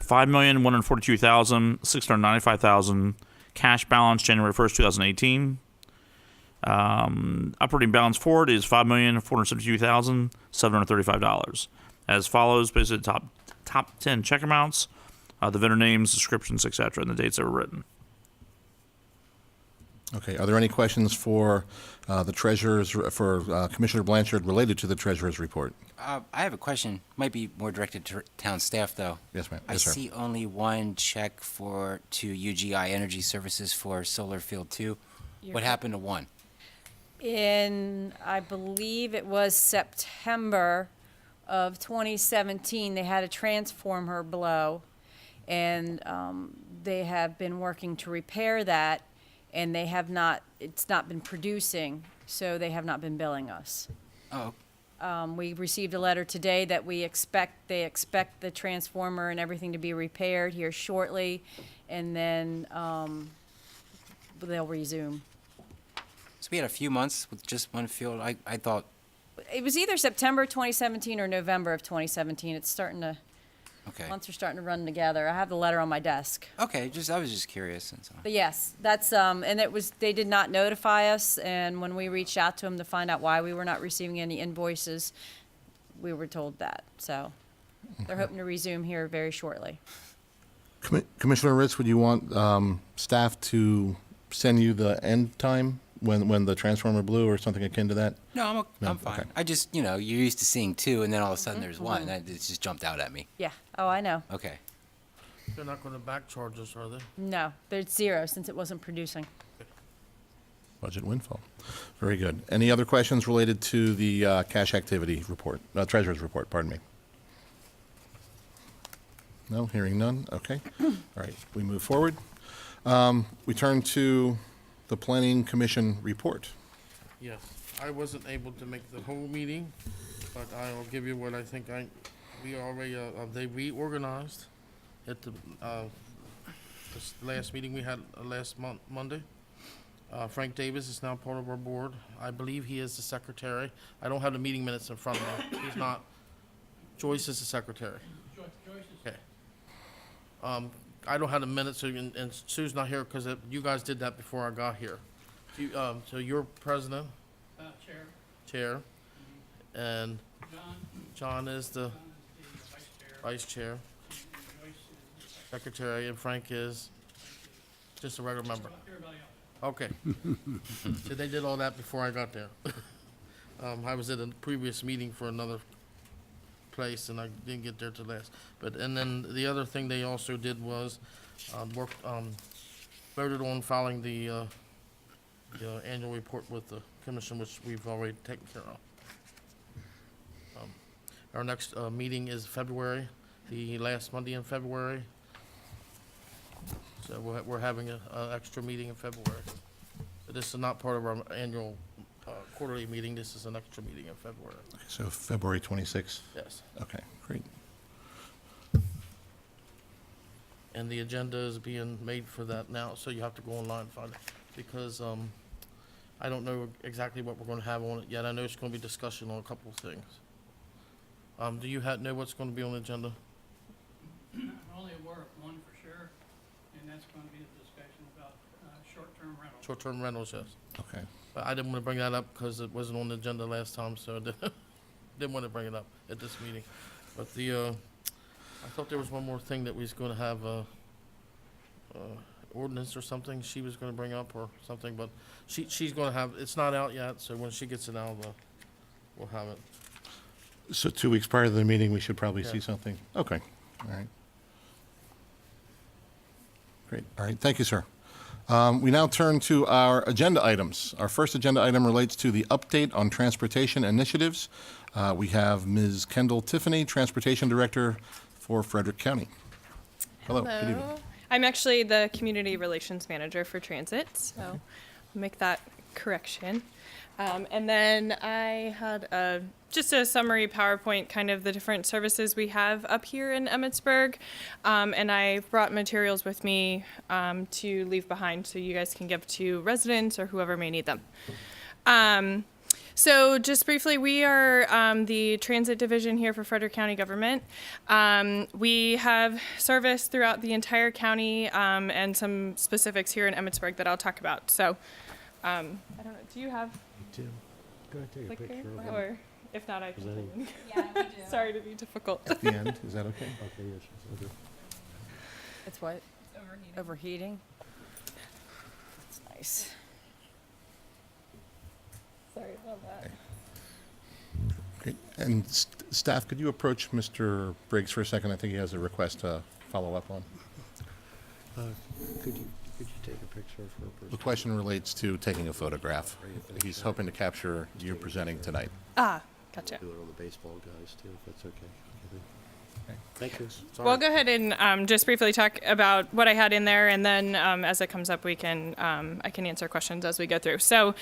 S7: $5,142,695,000. Cash balance January 1st, 2018. Operating balance forward is $5,472,735. As follows, basically the top 10 check amounts, the vendor names, descriptions, etc., and the dates that were written.
S2: Okay. Are there any questions for the Treasurer's, for Commissioner Blanchard related to the Treasurer's Report?
S4: I have a question. Might be more directed to town staff, though.
S2: Yes, ma'am.
S4: I
S2: Yes, sir.
S4: see only one check to UGI Energy Services for Solar Field 2. What happened to one?
S5: In, I believe it was September of 2017, they had a transformer blow, and they have been working to repair that, and they have not, it's not been producing, so they have not been billing us.
S4: Oh,
S5: We received a letter today that they expect the transformer and everything to be repaired here shortly, and then they'll resume.
S4: so we had a few months with just one field. I thought,
S5: It was either September 2017 or November of 2017. It's starting to,
S4: okay.
S5: months are starting to run together. I have the letter on my desk.
S4: Okay, I was just curious. And so.
S5: But yes, that's, and it was, they did not notify us, and when we reached out to them to find out why we were not receiving any invoices, we were told that. So they're hoping to resume here very shortly.
S2: Commissioner Ritz, would you want staff to send you the end time when the transformer blew or something akin to that?
S4: No,
S2: No?
S4: I'm fine.
S2: Okay.
S4: I just, you're used to seeing two, and then all of a sudden there's one. That it just jumped out at me.
S5: Yeah, oh, I know.
S4: Okay.
S3: They're not gonna back charge us, are they?
S5: No, there's zero since it wasn't producing.
S2: Budget windfall. Very good. Any other questions related to the cash activity report, treasurer's report, pardon me? No, hearing none, okay. All right, we move forward. We turn to the Planning Commission report.
S3: Yes, I wasn't able to make the whole meeting, but I'll give you what I think we already, they reorganized at the, this last meeting we had last Monday. Frank Davis is now part of our board. I believe he is the secretary. I don't have the meeting minutes in front of me. He's not. Joyce is the secretary. Okay. I don't have the minutes, so and Sue's not here because you guys did that before I got here. So you're president? Chair. And John is the vice chair. Secretary, and Frank is just a regular member. Okay. So they did all that before I got there. I was at a previous meeting for another place and I didn't get there till last. And then the other thing they also did was, voted on filing the annual report with the commission, which we've already taken care of. Our next, meeting is February, the last Monday in February. So we're having an extra meeting in February. But this is not part of our annual quarterly meeting. This is an extra meeting in February.
S2: So February 26th?
S3: Yes.
S2: Okay, great.
S3: And the agenda is being made for that now, so you have to go online and find it. Because I don't know exactly what we're going to have on it yet. I know it's going to be discussion on a couple of things. Do you know what's going to be on the agenda?
S11: I'm only aware of one for sure, and that's going to be the discussion about short-term rentals.
S3: Short-term rentals, yes.
S2: Okay.
S3: But I didn't want to bring that up because it wasn't on the agenda last time, so I didn't want to bring it up at this meeting. But I thought there was one more thing that we was going to have ordinance or something she was going to bring up or something, but she's going to have, it's not out yet, so when she gets it out, we'll have it.
S2: So 2 weeks prior to the meeting, we should probably
S3: Yeah.
S2: see something? Okay, all right. Great, all right, thank you, sir. We now turn to our agenda items. Our first agenda item relates to the update on transportation initiatives. We have Ms. Kendall Tiffany, Transportation Director for Frederick County. Hello, good evening.
S12: I'm actually the Community Relations Manager for Transit, so I'll make that correction. And then I had just a summary PowerPoint, kind of the different services we have up here in Emmitsburg. And I brought materials with me to leave behind so you guys can give to residents or whoever may need them. So just briefly, we are the transit division here for Frederick County government. We have service throughout the entire county and some specifics here in Emmitsburg that I'll talk about. So I don't know, do you have
S8: Tim, go ahead and take a
S12: clicker?
S8: picture of it.
S12: Or if not, I can.
S8: Presenting.
S10: Yeah, we do.
S12: Sorry to be difficult.
S2: At the end, is that okay?
S8: Okay, yes, okay.
S5: It's what?
S10: Overheating.
S5: Overheating? That's nice.
S12: Sorry about that.
S2: Great. And staff, could you approach Mr. Briggs for a second? I think he has a request to follow up on.
S8: Could you take a picture for a
S2: The
S8: person?
S2: question relates to taking a photograph. He's hoping to capture you presenting tonight.
S12: Gotcha.
S8: Do it on the baseball guys too, if that's okay. Thank you.
S12: We'll go ahead and just briefly talk about what I had in there, and then as it comes up, I can answer questions as we go through. So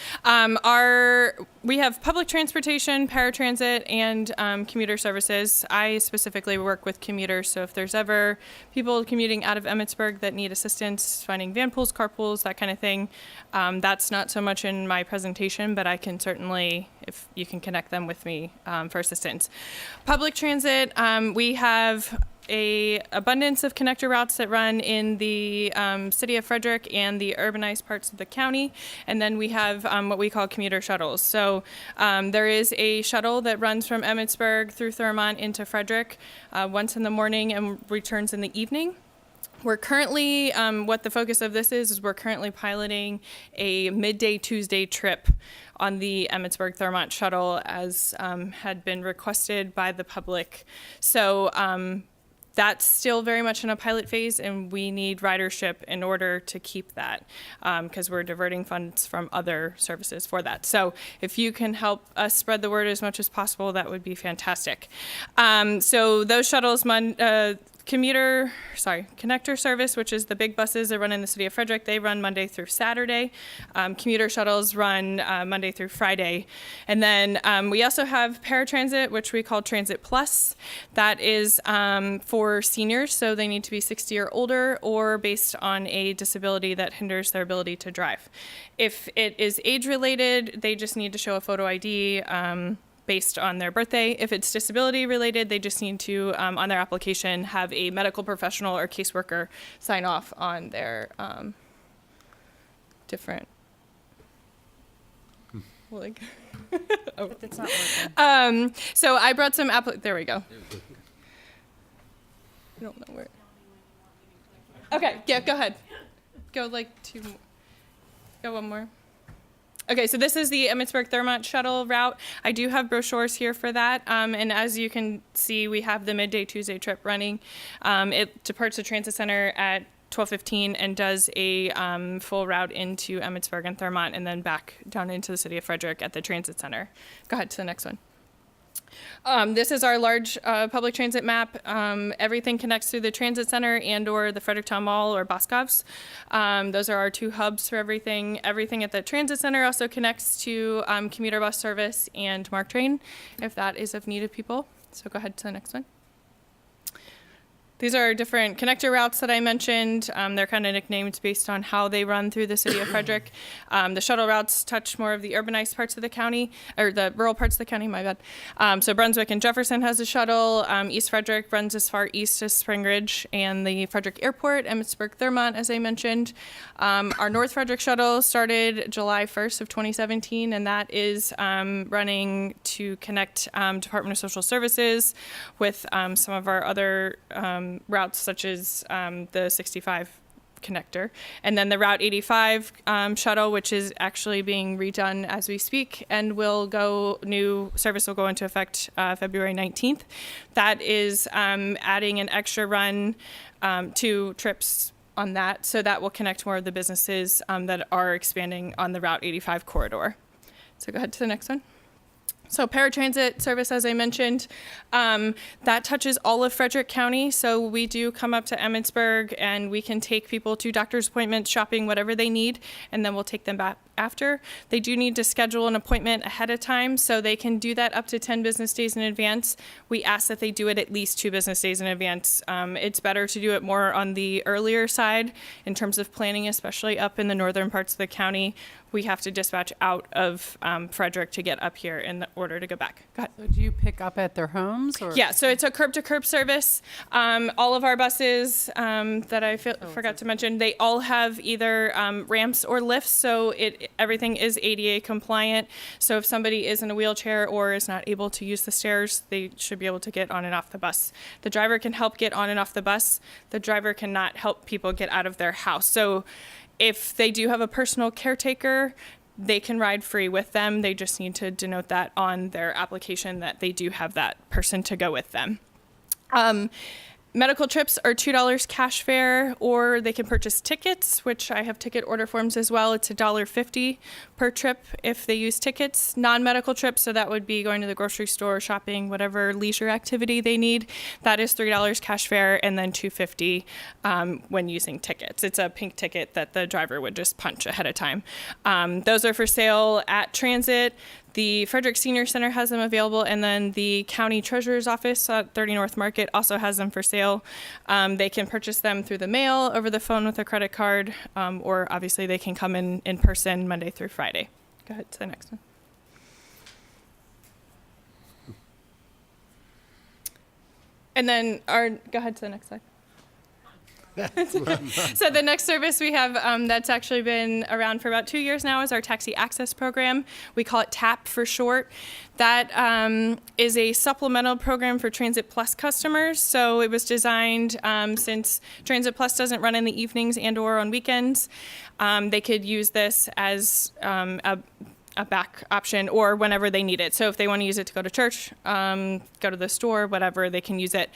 S12: we have public transportation, paratransit, and commuter services. I specifically work with commuters, so if there's ever people commuting out of Emmitsburg that need assistance finding van pools, carpools, that kind of thing, that's not so much in my presentation, but I can certainly, if you can connect them with me for assistance. Public transit, we have a abundance of connector routes that run in the city of Frederick and the urbanized parts of the county. And then we have what we call commuter shuttles. So there is a shuttle that runs from Emmitsburg through Thurmont into Frederick once in the morning and returns in the evening. We're currently, what the focus of this is we're currently piloting a midday Tuesday trip on the Emmitsburg Thurmont shuttle as had been requested by the public. So that's still very much in a pilot phase, and we need ridership in order to keep that because we're diverting funds from other services for that. So if you can help us spread the word as much as possible, that would be fantastic. So those shuttles, connector service, which is the big buses that run in the city of Frederick, they run Monday through Saturday. Commuter shuttles run Monday through Friday. And then we also have paratransit, which we call Transit Plus. That is for seniors, so they need to be 60 or older or based on a disability that hinders their ability to drive. If it is age-related, they just need to show a photo ID based on their birthday. If it's disability related, they just need to, on their application, have a medical professional or caseworker sign off on their different. Like, oh.
S5: It's not working.
S12: So I brought some there we go. I don't know where. Okay, yeah, go ahead. Go like two more. Go one more. Okay, so this is the Emmitsburg Thurmont shuttle route. I do have brochures here for that, and as you can see, we have the midday Tuesday trip running. It departs the transit center at 12:15 and does a full route into Emmitsburg and Thurmont, and then back down into the city of Frederick at the transit center. Go ahead to the next one. This is our large public transit map. Everything connects through the transit center and or the Fredericktown Mall or Boscov's. Those are our two hubs for everything. Everything at the transit center also connects to commuter bus service and MARC train, if that is of need of people. So go ahead to the next one. These are different connector routes that I mentioned. They're kind of nicknamed based on how they run through the city of Frederick. The shuttle routes touch more of the urbanized parts of the county, or the rural parts of the county, my bad. So Brunswick and Jefferson has a shuttle. East Frederick runs as far east as Spring Ridge and the Frederick Airport, Emmitsburg Thurmont, as I mentioned. Our North Frederick shuttle started July 1st of 2017, and that is running to connect Department of Social Services with some of our other routes such as the 65 connector, and then the Route 85 shuttle, which is actually being redone as we speak, and new service will go into effect February 19th. That is adding an extra run, 2 trips on that, so that will connect more of the businesses that are expanding on the Route 85 corridor. So go ahead to the next one. So paratransit service, as I mentioned, that touches all of Frederick County. So we do come up to Emmitsburg and we can take people to doctor's appointments, shopping, whatever they need, and then we'll take them back after. They do need to schedule an appointment ahead of time, so they can do that up to 10 business days in advance. We ask that they do it at least 2 business days in advance. It's better to do it more on the earlier side in terms of planning, especially up in the northern parts of the county. We have to dispatch out of Frederick to get up here in order to go back. Go ahead.
S1: So do you pick up at their homes? Or?
S12: Yeah, so it's a curb-to-curb service. All of our buses that I forgot to mention, they all have either ramps or lifts, so everything is ADA compliant. So if somebody is in a wheelchair or is not able to use the stairs, they should be able to get on and off the bus. The driver can help get on and off the bus. The driver cannot help people get out of their house. So if they do have a personal caretaker, they can ride free with them. They just need to denote that on their application that they do have that person to go with them. Medical trips are $2 cash fare, or they can purchase tickets, which I have ticket order forms as well. It's $1.50 per trip if they use tickets. Non-medical trips, so that would be going to the grocery store, shopping, whatever leisure activity they need. That is $3 cash fare, and then $2.50 when using tickets. It's a pink ticket that the driver would just punch ahead of time. Those are for sale at Transit. The Frederick Senior Center has them available, and then the County Treasurer's Office at 30 North Market also has them for sale. They can purchase them through the mail, over the phone with a credit card, or obviously they can come in person Monday through Friday. Go ahead to the next one. And then go ahead to the next slide. So the next service we have that's actually been around for about 2 years now is our Taxi Access Program. We call it TAP for short. That is a supplemental program for Transit Plus customers. So it was designed since Transit Plus doesn't run in the evenings and or on weekends. They could use this as a back option or whenever they need it. So if they want to use it to go to church, go to the store, whatever, they can use it.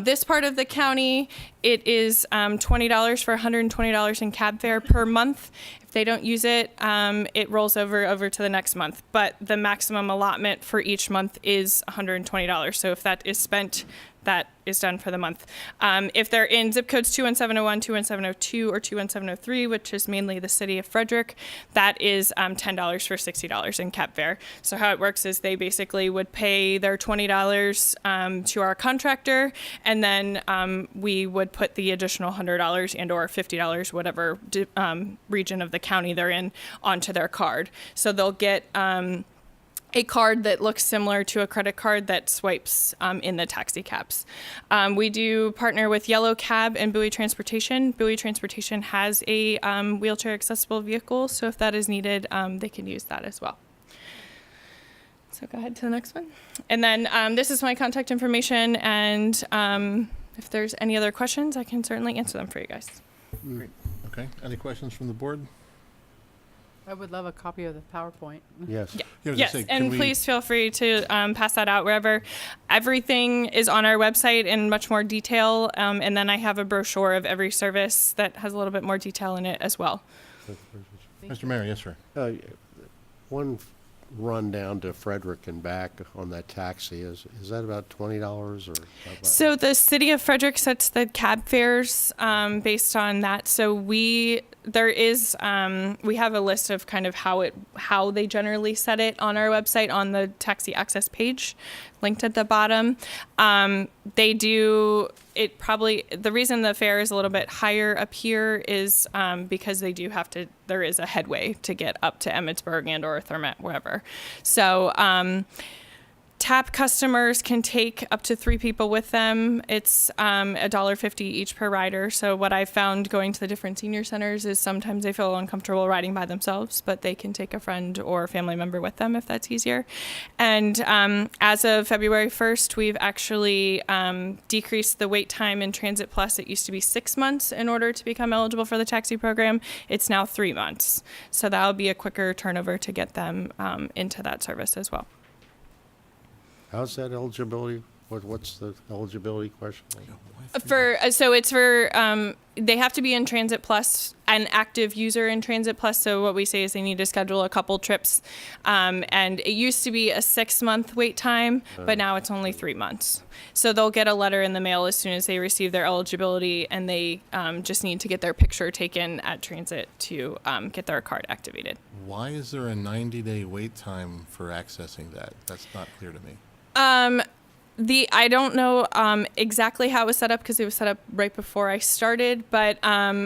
S12: This part of the county, it is $20 for $120 in cab fare per month. If they don't use it, it rolls over to the next month. But the maximum allotment for each month is $120. So if that is spent, that is done for the month. If they're in zip codes 21701, 21702, or 21703, which is mainly the city of Frederick, that is $10 for $60 in cab fare. So how it works is they basically would pay their $20 to our contractor, and then we would put the additional $100 and or $50, whatever region of the county they're in, onto their card. So they'll get a card that looks similar to a credit card that swipes in the taxi cabs. We do partner with Yellow Cab and Bowie Transportation. Bowie Transportation has a wheelchair accessible vehicle, so if that is needed, they can use that as well. So go ahead to the next one. And then this is my contact information, and if there's any other questions, I can certainly answer them for you guys.
S2: Great. Okay. Any questions from the board?
S1: I would love a copy of the PowerPoint.
S8: Yes.
S2: Yeah, I was
S12: Yes,
S2: gonna say,
S12: and
S2: can we-
S12: please feel free to pass that out wherever. Everything is on our website in much more detail, and then I have a brochure of every service that has a little bit more detail in it as well.
S2: Mr. Mayor, yes, sir.
S8: One run down to Frederick and back on that taxi, is that about $20 or?
S12: So the city of Frederick sets the cab fares based on that. So we have a list of kind of how they generally set it on our website on the taxi access page, linked at the bottom. They do it probably, the reason the fare is a little bit higher up here is because there is a headway to get up to Emmitsburg and or Thermet, wherever. So TAP customers can take up to 3 people with them. It's $1.50 each per rider. So what I've found going to the different senior centers is sometimes they feel uncomfortable riding by themselves, but they can take a friend or family member with them if that's easier. And as of February 1st, we've actually decreased the wait time in Transit Plus. It used to be 6 months in order to become eligible for the taxi program. It's now 3 months. So that'll be a quicker turnover to get them into that service as well.
S8: How's that eligibility? What's the eligibility question?
S12: They have to be in Transit Plus, an active user in Transit Plus. So what we say is they need to schedule a couple trips. And it used to be a 6-month wait time, but now it's only 3 months. So they'll get a letter in the mail as soon as they receive their eligibility, and they just need to get their picture taken at Transit to get their card activated.
S2: Why is there a 90-day wait time for accessing that? That's not clear to me.
S12: I don't know exactly how it was set up because it was set up right before I started, but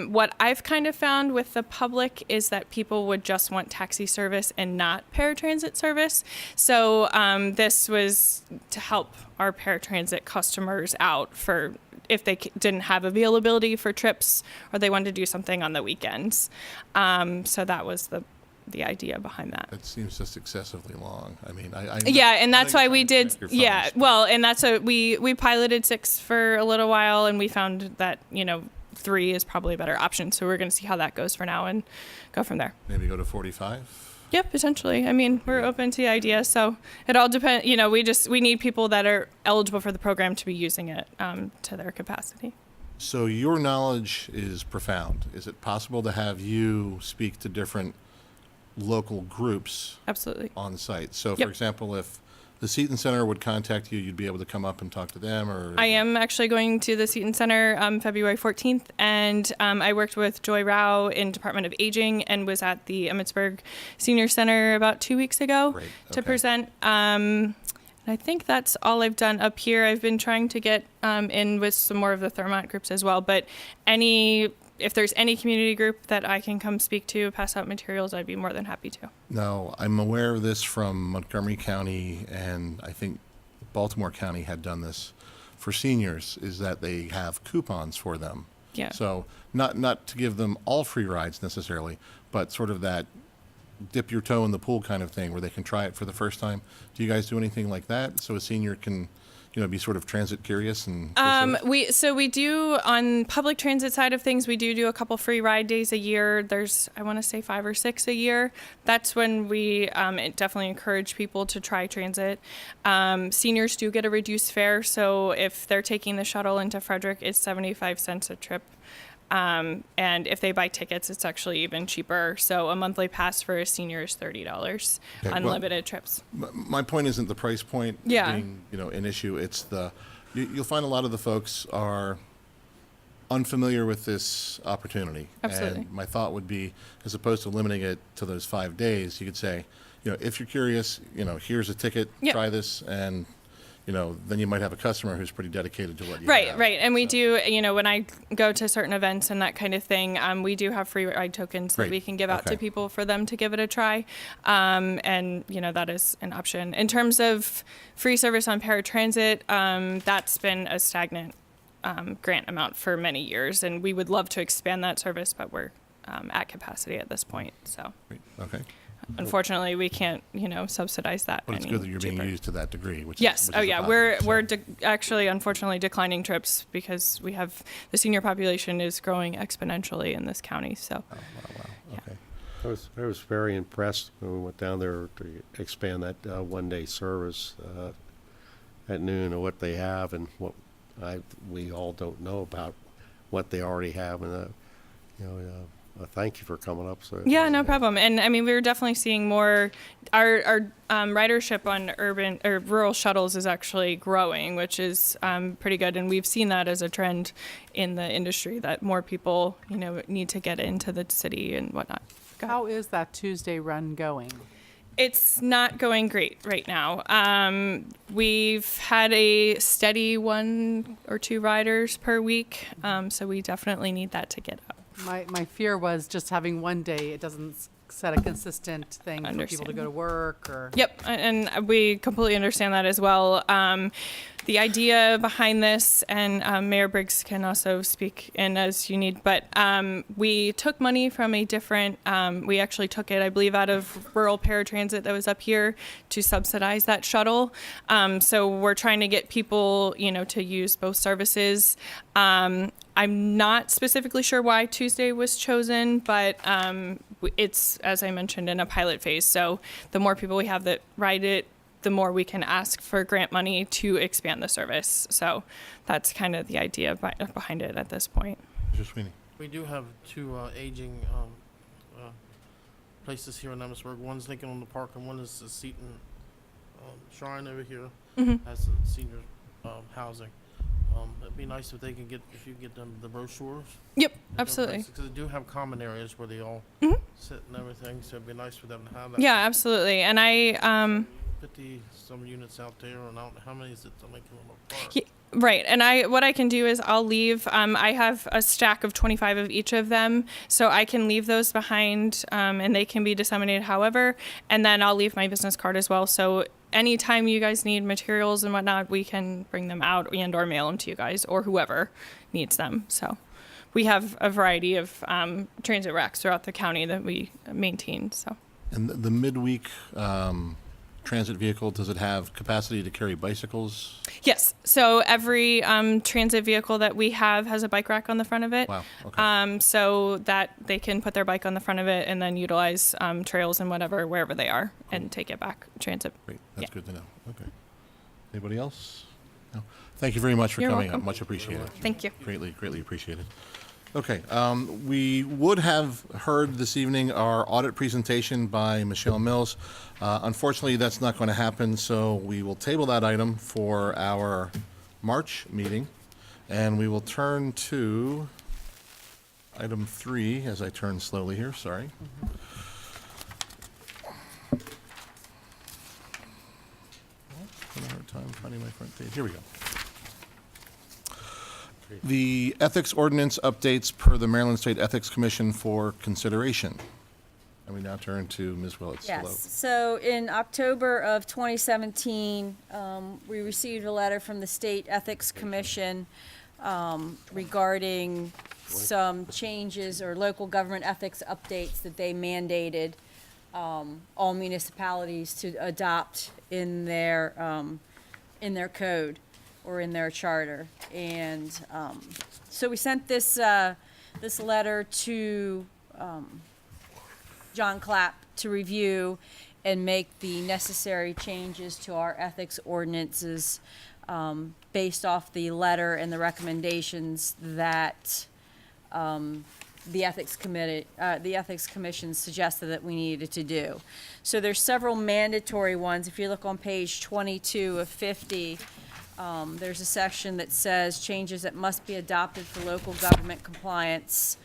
S12: what I've kind of found with the public is that people would just want taxi service and not paratransit service. So this was to help our paratransit customers out for if they didn't have availability for trips or they wanted to do something on the weekends. So that was the idea behind that.
S2: That seems just excessively long. I mean,
S12: yeah, and that's why we did.
S2: Your
S12: Yeah,
S2: funds.
S12: well, and that's we piloted 6 for a little while, and we found that 3 is probably a better option. So we're going to see how that goes for now and go from there.
S2: Maybe go to 45.
S12: Yeah, potentially. I mean, we're open to the idea, so it all depends. You know, we need people that are eligible for the program to be using it to their capacity.
S2: So your knowledge is profound. Is it possible to have you speak to different local groups
S12: Absolutely.
S2: on site? So, for
S12: Yep.
S2: example, if the Seton Center would contact you, you'd be able to come up and talk to them, or?
S12: I am actually going to the Seton Center February 14th, and I worked with Joy Rao in Department of Aging and was at the Emmitsburg Senior Center about 2 weeks ago
S2: Great,
S12: to
S2: okay.
S12: present. And I think that's all I've done up here. I've been trying to get in with some more of the Thermont groups as well, but if there's any community group that I can come speak to, pass out materials, I'd be more than happy to.
S2: No, I'm aware of this from Montgomery County, and I think Baltimore County had done this for seniors, is that they have coupons for them.
S12: Yeah.
S2: So not to give them all free rides necessarily, but sort of that dip your toe in the pool kind of thing where they can try it for the first time. Do you guys do anything like that so a senior can, be sort of transit curious and?
S12: We do on public transit side of things. We do a couple free ride days a year. There's, I want to say 5 or 6 a year. That's when we definitely encourage people to try transit. Seniors do get a reduced fare, so if they're taking the shuttle into Frederick, it's 75 cents a trip. And if they buy tickets, it's actually even cheaper. So a monthly pass for a senior is $30,
S2: Okay, well,
S12: unlimited trips.
S2: My point isn't the price point
S12: Yeah.
S2: being, an issue. It's you'll find a lot of the folks are unfamiliar with this opportunity.
S12: Absolutely.
S2: And my thought would be, as opposed to limiting it to those 5 days, you could say, if you're curious, here's a ticket,
S12: Yep.
S2: try this, and then you might have a customer who's pretty dedicated to what you
S12: Right,
S2: have.
S12: right. And we
S2: So-
S12: do, when I go to certain events and that kind of thing, we do have free ride tokens that
S2: Great.
S12: we can give out to
S2: Okay.
S12: people for them to give it a try. And, that is an option. In terms of free service on paratransit, that's been a stagnant grant amount for many years. And we would love to expand that service, but we're at capacity at this point. So
S2: Great. Okay.
S12: unfortunately, we can't, subsidize that.
S2: But it's
S12: any
S2: good that you're being
S12: cheaper.
S2: used to that degree, which
S12: Yes.
S2: is, which
S12: Oh,
S2: is a
S12: yeah.
S2: positive,
S12: We're
S2: so.
S12: actually, unfortunately, declining trips because we have the senior population is growing exponentially in this county. So,
S2: Oh, wow.
S12: Yeah.
S2: Okay.
S8: I was very impressed when we went down there to expand that one-day service at noon, of what they have and what we all don't know about what they already have. And thank you for coming up. So
S12: yeah, no problem. And I mean, we were definitely seeing more. Our ridership on urban or rural shuttles is actually growing, which is pretty good. And we've seen that as a trend in the industry that more people, need to get into the city and whatnot. Go ahead.
S1: How is that Tuesday run going?
S12: It's not going great right now. We've had a steady 1 or 2 riders per week, so we definitely need that to get up.
S1: My fear was just having one day, it doesn't set a consistent thing for people to
S12: Understand.
S1: go to work or.
S12: Yep, and we completely understand that as well. The idea behind this, and Mayor Briggs can also speak in as you need, but we took money from a different, we actually took it, I believe, out of rural paratransit that was up here to subsidize that shuttle. So we're trying to get people, to use both services. I'm not specifically sure why Tuesday was chosen, but it's, as I mentioned, in a pilot phase. So the more people we have that ride it, the more we can ask for grant money to expand the service. So that's kind of the idea behind it at this point.
S2: Mr. Sweeney.
S3: We do have 2 aging places here in Emmitsburg. One's Lincoln on the Park, and one is the Seton Shrine over here. Has the senior housing. It'd be nice if they can if you get them the brochures.
S12: Yep, absolutely.
S3: Because they do have common areas where they all sit and everything, so it'd be nice for them to have that.
S12: Yeah, absolutely. And I
S3: 50 some units out there, and I don't know how many is it to Lincoln on the Park.
S12: right, and what I can do is I'll leave. I have a stack of 25 of each of them, so I can leave those behind, and they can be disseminated however. And then I'll leave my business card as well. So anytime you guys need materials and whatnot, we can bring them out and/or mail them to you guys or whoever needs them. So we have a variety of transit racks throughout the county that we maintain. So
S2: And the midweek transit vehicle, does it have capacity to carry bicycles?
S12: Yes. So every transit vehicle that we have has a bike rack on the front of it.
S2: Wow, okay.
S12: So that they can put their bike on the front of it and then utilize trails and whatever, wherever they are, and take it back transit.
S2: Great, that's
S12: Yeah.
S2: good to know. Okay. Anybody else? No. Thank you very much for
S12: You're
S2: coming up.
S12: welcome.
S2: Much appreciated.
S12: Thank you.
S2: Greatly appreciated. Okay, we would have heard this evening our audit presentation by Michelle Mills. Unfortunately, that's not going to happen, so we will table that item for our March meeting, and we will turn to item 3 as I turn slowly here, sorry. Having a hard time finding my front page. Here we go. The ethics ordinance updates per the Maryland State Ethics Commission for consideration. And we now turn to Ms. Willetts. Hello.
S5: Yes, so in October of 2017, we received a letter from the State Ethics Commission regarding some changes or local government ethics updates that they mandated all municipalities to adopt in their code or in their charter. And so we sent this letter to John Clapp to review and make the necessary changes to our ethics ordinances based off the letter and the recommendations that the Ethics Commission suggested that we needed to do. So there's several mandatory ones. If you look on page 22 of 50, there's a section that says changes that must be adopted for local government compliance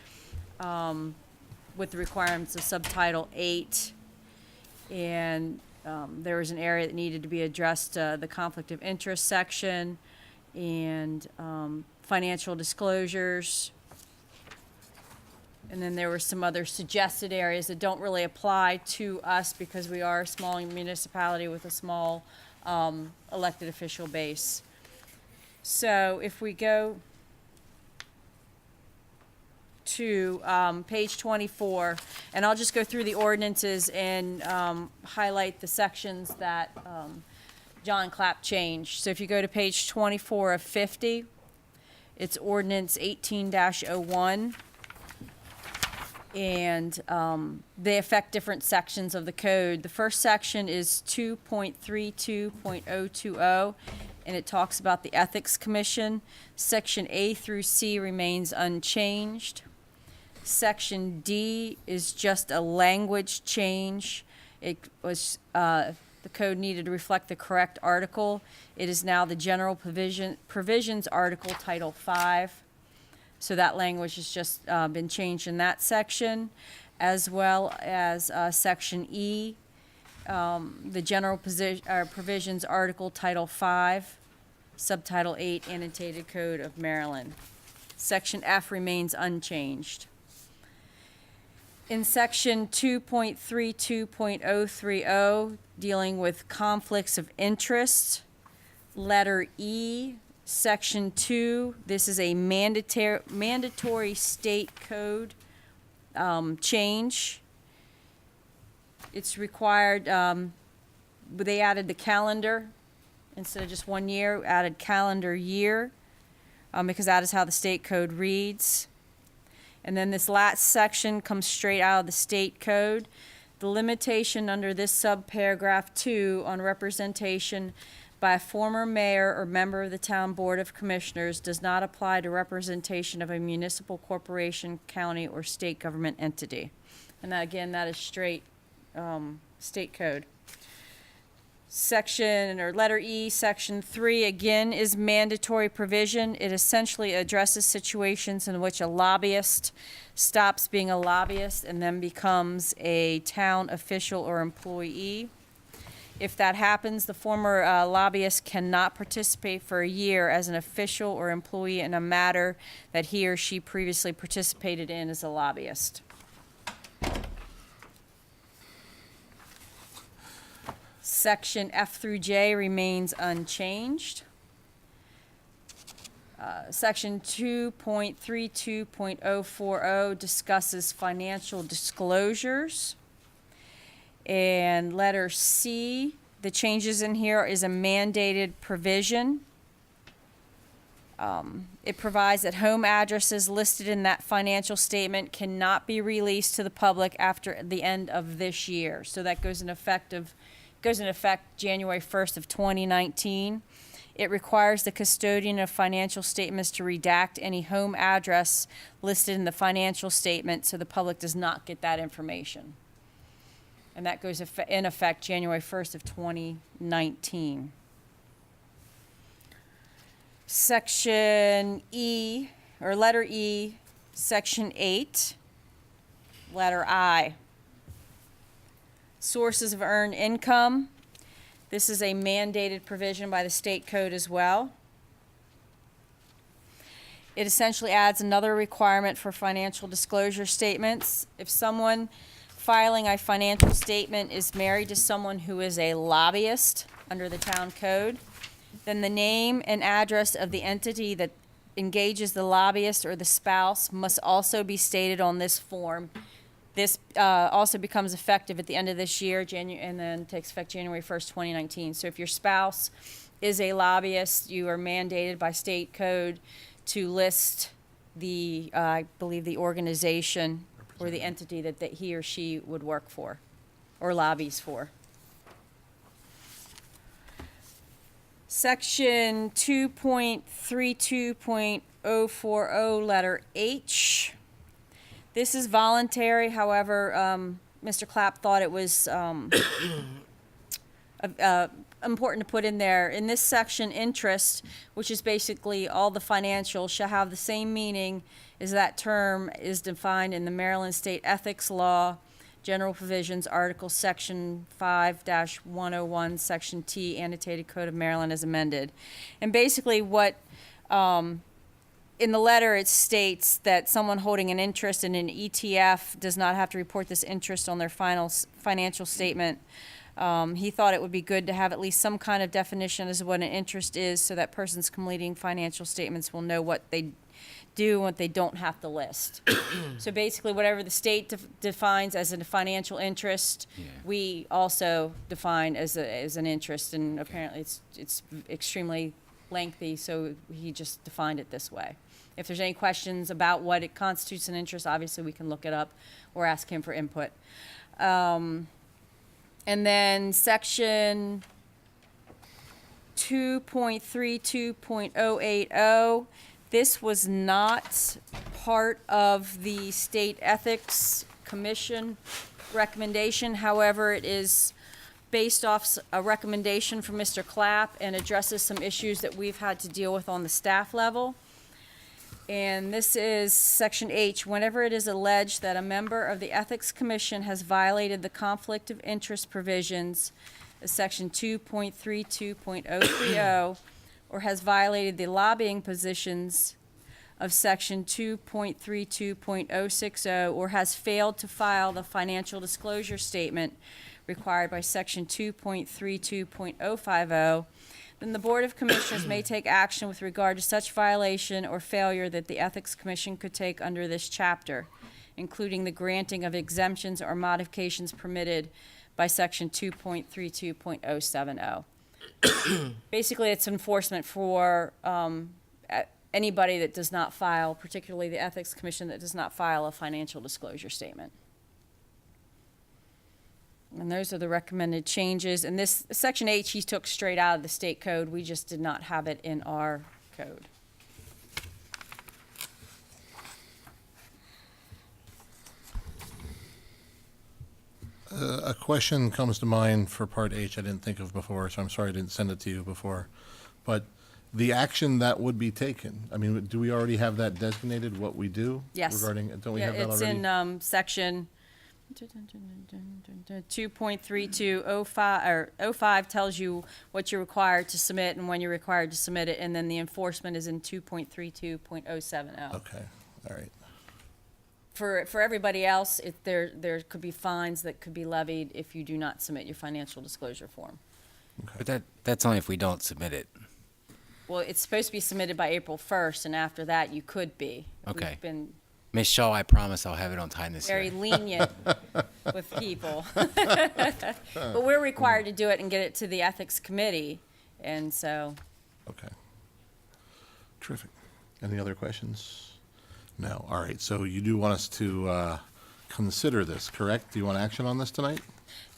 S5: with the requirements of subtitle 8. And there was an area that needed to be addressed, the conflict of interest section and financial disclosures. And then there were some other suggested areas that don't really apply to us because we are a small municipality with a small elected official base. So if we go to page 24, and I'll just go through the ordinances and highlight the sections that John Clapp changed. So if you go to page 24 of 50, it's ordinance 18-01. And they affect different sections of the code. The first section is 2.32.020, and it talks about the Ethics Commission. Section A through C remains unchanged. Section D is just a language change. It was, the code needed to reflect the correct article. It is now the General Provisions Article, Title 5. So that language has just been changed in that section, as well as Section E, the General Provisions Article, Title 5, Subtitle 8, Annotated Code of Maryland. Section F remains unchanged. In Section 2.32.030, dealing with conflicts of interest, letter E, Section 2, this is a mandatory state code change. It's required, they added the calendar, instead of just 1 year, added calendar year, because that is how the state code reads. And then this last section comes straight out of the state code. The limitation under this subparagraph 2 on representation by a former mayor or member of the town board of commissioners does not apply to representation of a municipal corporation, county, or state government entity. And that, again, that is straight state code. Section, or letter E, section 3, again, is mandatory provision. It essentially addresses situations in which a lobbyist stops being a lobbyist and then becomes a town official or employee. If that happens, the former lobbyist cannot participate for a year as an official or employee in a matter that he or she previously participated in as a lobbyist. Section F through J remains unchanged. Section 2.32.040 discusses financial disclosures. And letter C the changes in here is a mandated provision. It provides that home addresses listed in that financial statement cannot be released to the public after the end of this year. So that goes in effect January 1st of 2019. It requires the custodian of financial statements to redact any home address listed in the financial statement so the public does not get that information. And that goes in effect January 1st of 2019. Section E, or letter E, section 8, letter I. Sources of earned income. This is a mandated provision by the state code as well. It essentially adds another requirement for financial disclosure statements. If someone filing a financial statement is married to someone who is a lobbyist under the town code, then the name and address of the entity that engages the lobbyist or the spouse must also be stated on this form. This also becomes effective at the end of this year, and then takes effect January 1st, 2019. So if your spouse is a lobbyist, you are mandated by state code to list the, I believe, the organization or the entity that he or she would work for or lobbies for. Section 2.32.040, letter H. This is voluntary, however, Mr. Clapp thought it was important to put in there. In this section, interest, which is basically all the financial, shall have the same meaning as that term is defined in the Maryland State Ethics Law, General Provisions, Article Section 5-101, Section T, Annotated Code of Maryland as amended. And basically what, in the letter it states that someone holding an interest in an ETF does not have to report this interest on their financial statement. He thought it would be good to have at least some kind of definition as to what an interest is so that persons completing financial statements will know what they do and what they don't have to list. So basically, whatever the state defines as a financial interest, we also define as an interest, and apparently it's extremely lengthy, so he just defined it this way. If there's any questions about what it constitutes an interest, obviously we can look it up or ask him for input. And then section 2.32.080, this was not part of the State Ethics Commission recommendation. However, it is based off a recommendation from Mr. Clapp and addresses some issues that we've had to deal with on the staff level. And this is section H. Whenever it is alleged that a member of the Ethics Commission has violated the conflict of interest provisions of section 2.32.030 or has violated the lobbying positions of section 2.32.060 or has failed to file the financial disclosure statement required by section 2.32.050, then the Board of Commissioners may take action with regard to such violation or failure that the Ethics Commission could take under this chapter, including the granting of exemptions or modifications permitted by section 2.32.070. Basically, it's enforcement for anybody that does not file, particularly the Ethics Commission that does not file a financial disclosure statement. And those are the recommended changes. And this, section H, he took straight out of the state code. We just did not have it in our code.
S2: A question comes to mind for Part H I didn't think of before, so I'm sorry I didn't send it to you before. But the action that would be taken, I mean, do we already have that designated, what we do?
S5: Yes.
S2: Regarding, don't we
S5: Yeah,
S2: have that
S5: it's
S2: already?
S5: in section 2.3205, or 05 tells you what you're required to submit and when you're required to submit it, and then the enforcement is in 2.32.070.
S2: Okay, all right.
S5: For everybody else, there could be fines that could be levied if you do not submit your financial disclosure form.
S4: But that's only if we don't submit it.
S5: Well, it's supposed to be submitted by April 1st, and after that, you could be.
S4: Okay.
S5: We've been
S4: Ms. Shaw, I promise I'll have it on time this
S5: Very
S4: year.
S5: lenient with people. But we're required to do it and get it to the Ethics Committee, and so,
S2: Okay. Terrific. Any other questions? No. All right. So you do want us to consider this, correct? Do you want action on this tonight?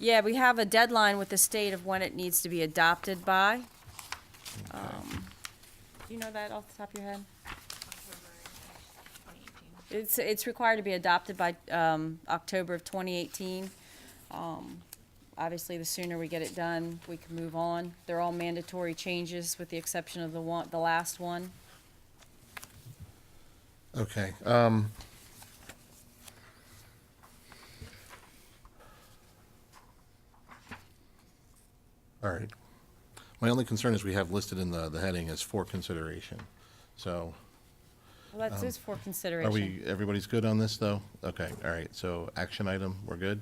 S5: yeah, we have a deadline with the state of when it needs to be adopted by. Do you know that off the top of your head? It's required to be adopted by October of 2018. Obviously, the sooner we get it done, we can move on. They're all mandatory changes with the exception of the last one.
S2: Okay. All right. My only concern is we have listed in the heading as for consideration. So
S5: Well, that's just for
S2: are
S5: consideration.
S2: we, everybody's good on this, though? Okay, all right. So action item, we're good?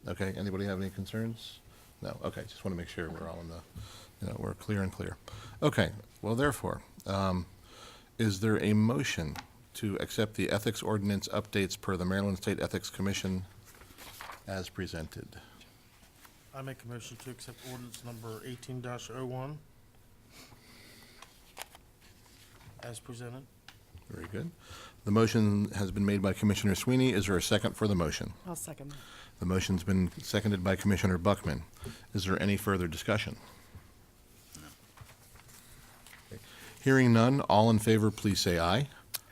S2: Okay, anybody have any concerns? No, okay, just want to make sure we're all in the, we're clear and clear. Okay, well, therefore, is there a motion to accept the ethics ordinance updates per the Maryland State Ethics Commission as presented?
S3: I make a motion to accept ordinance number 18-01 as presented.
S2: Very good. The motion has been made by Commissioner Sweeney. Is there a second for the motion?
S1: I'll second that.
S2: The motion's been seconded by Commissioner Buckman. Is there any further discussion? Okay. Hearing none, all in favor, please say aye.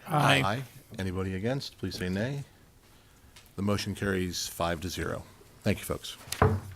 S2: Aye. Anybody against, please say nay. The motion carries 5-0. Thank you, folks.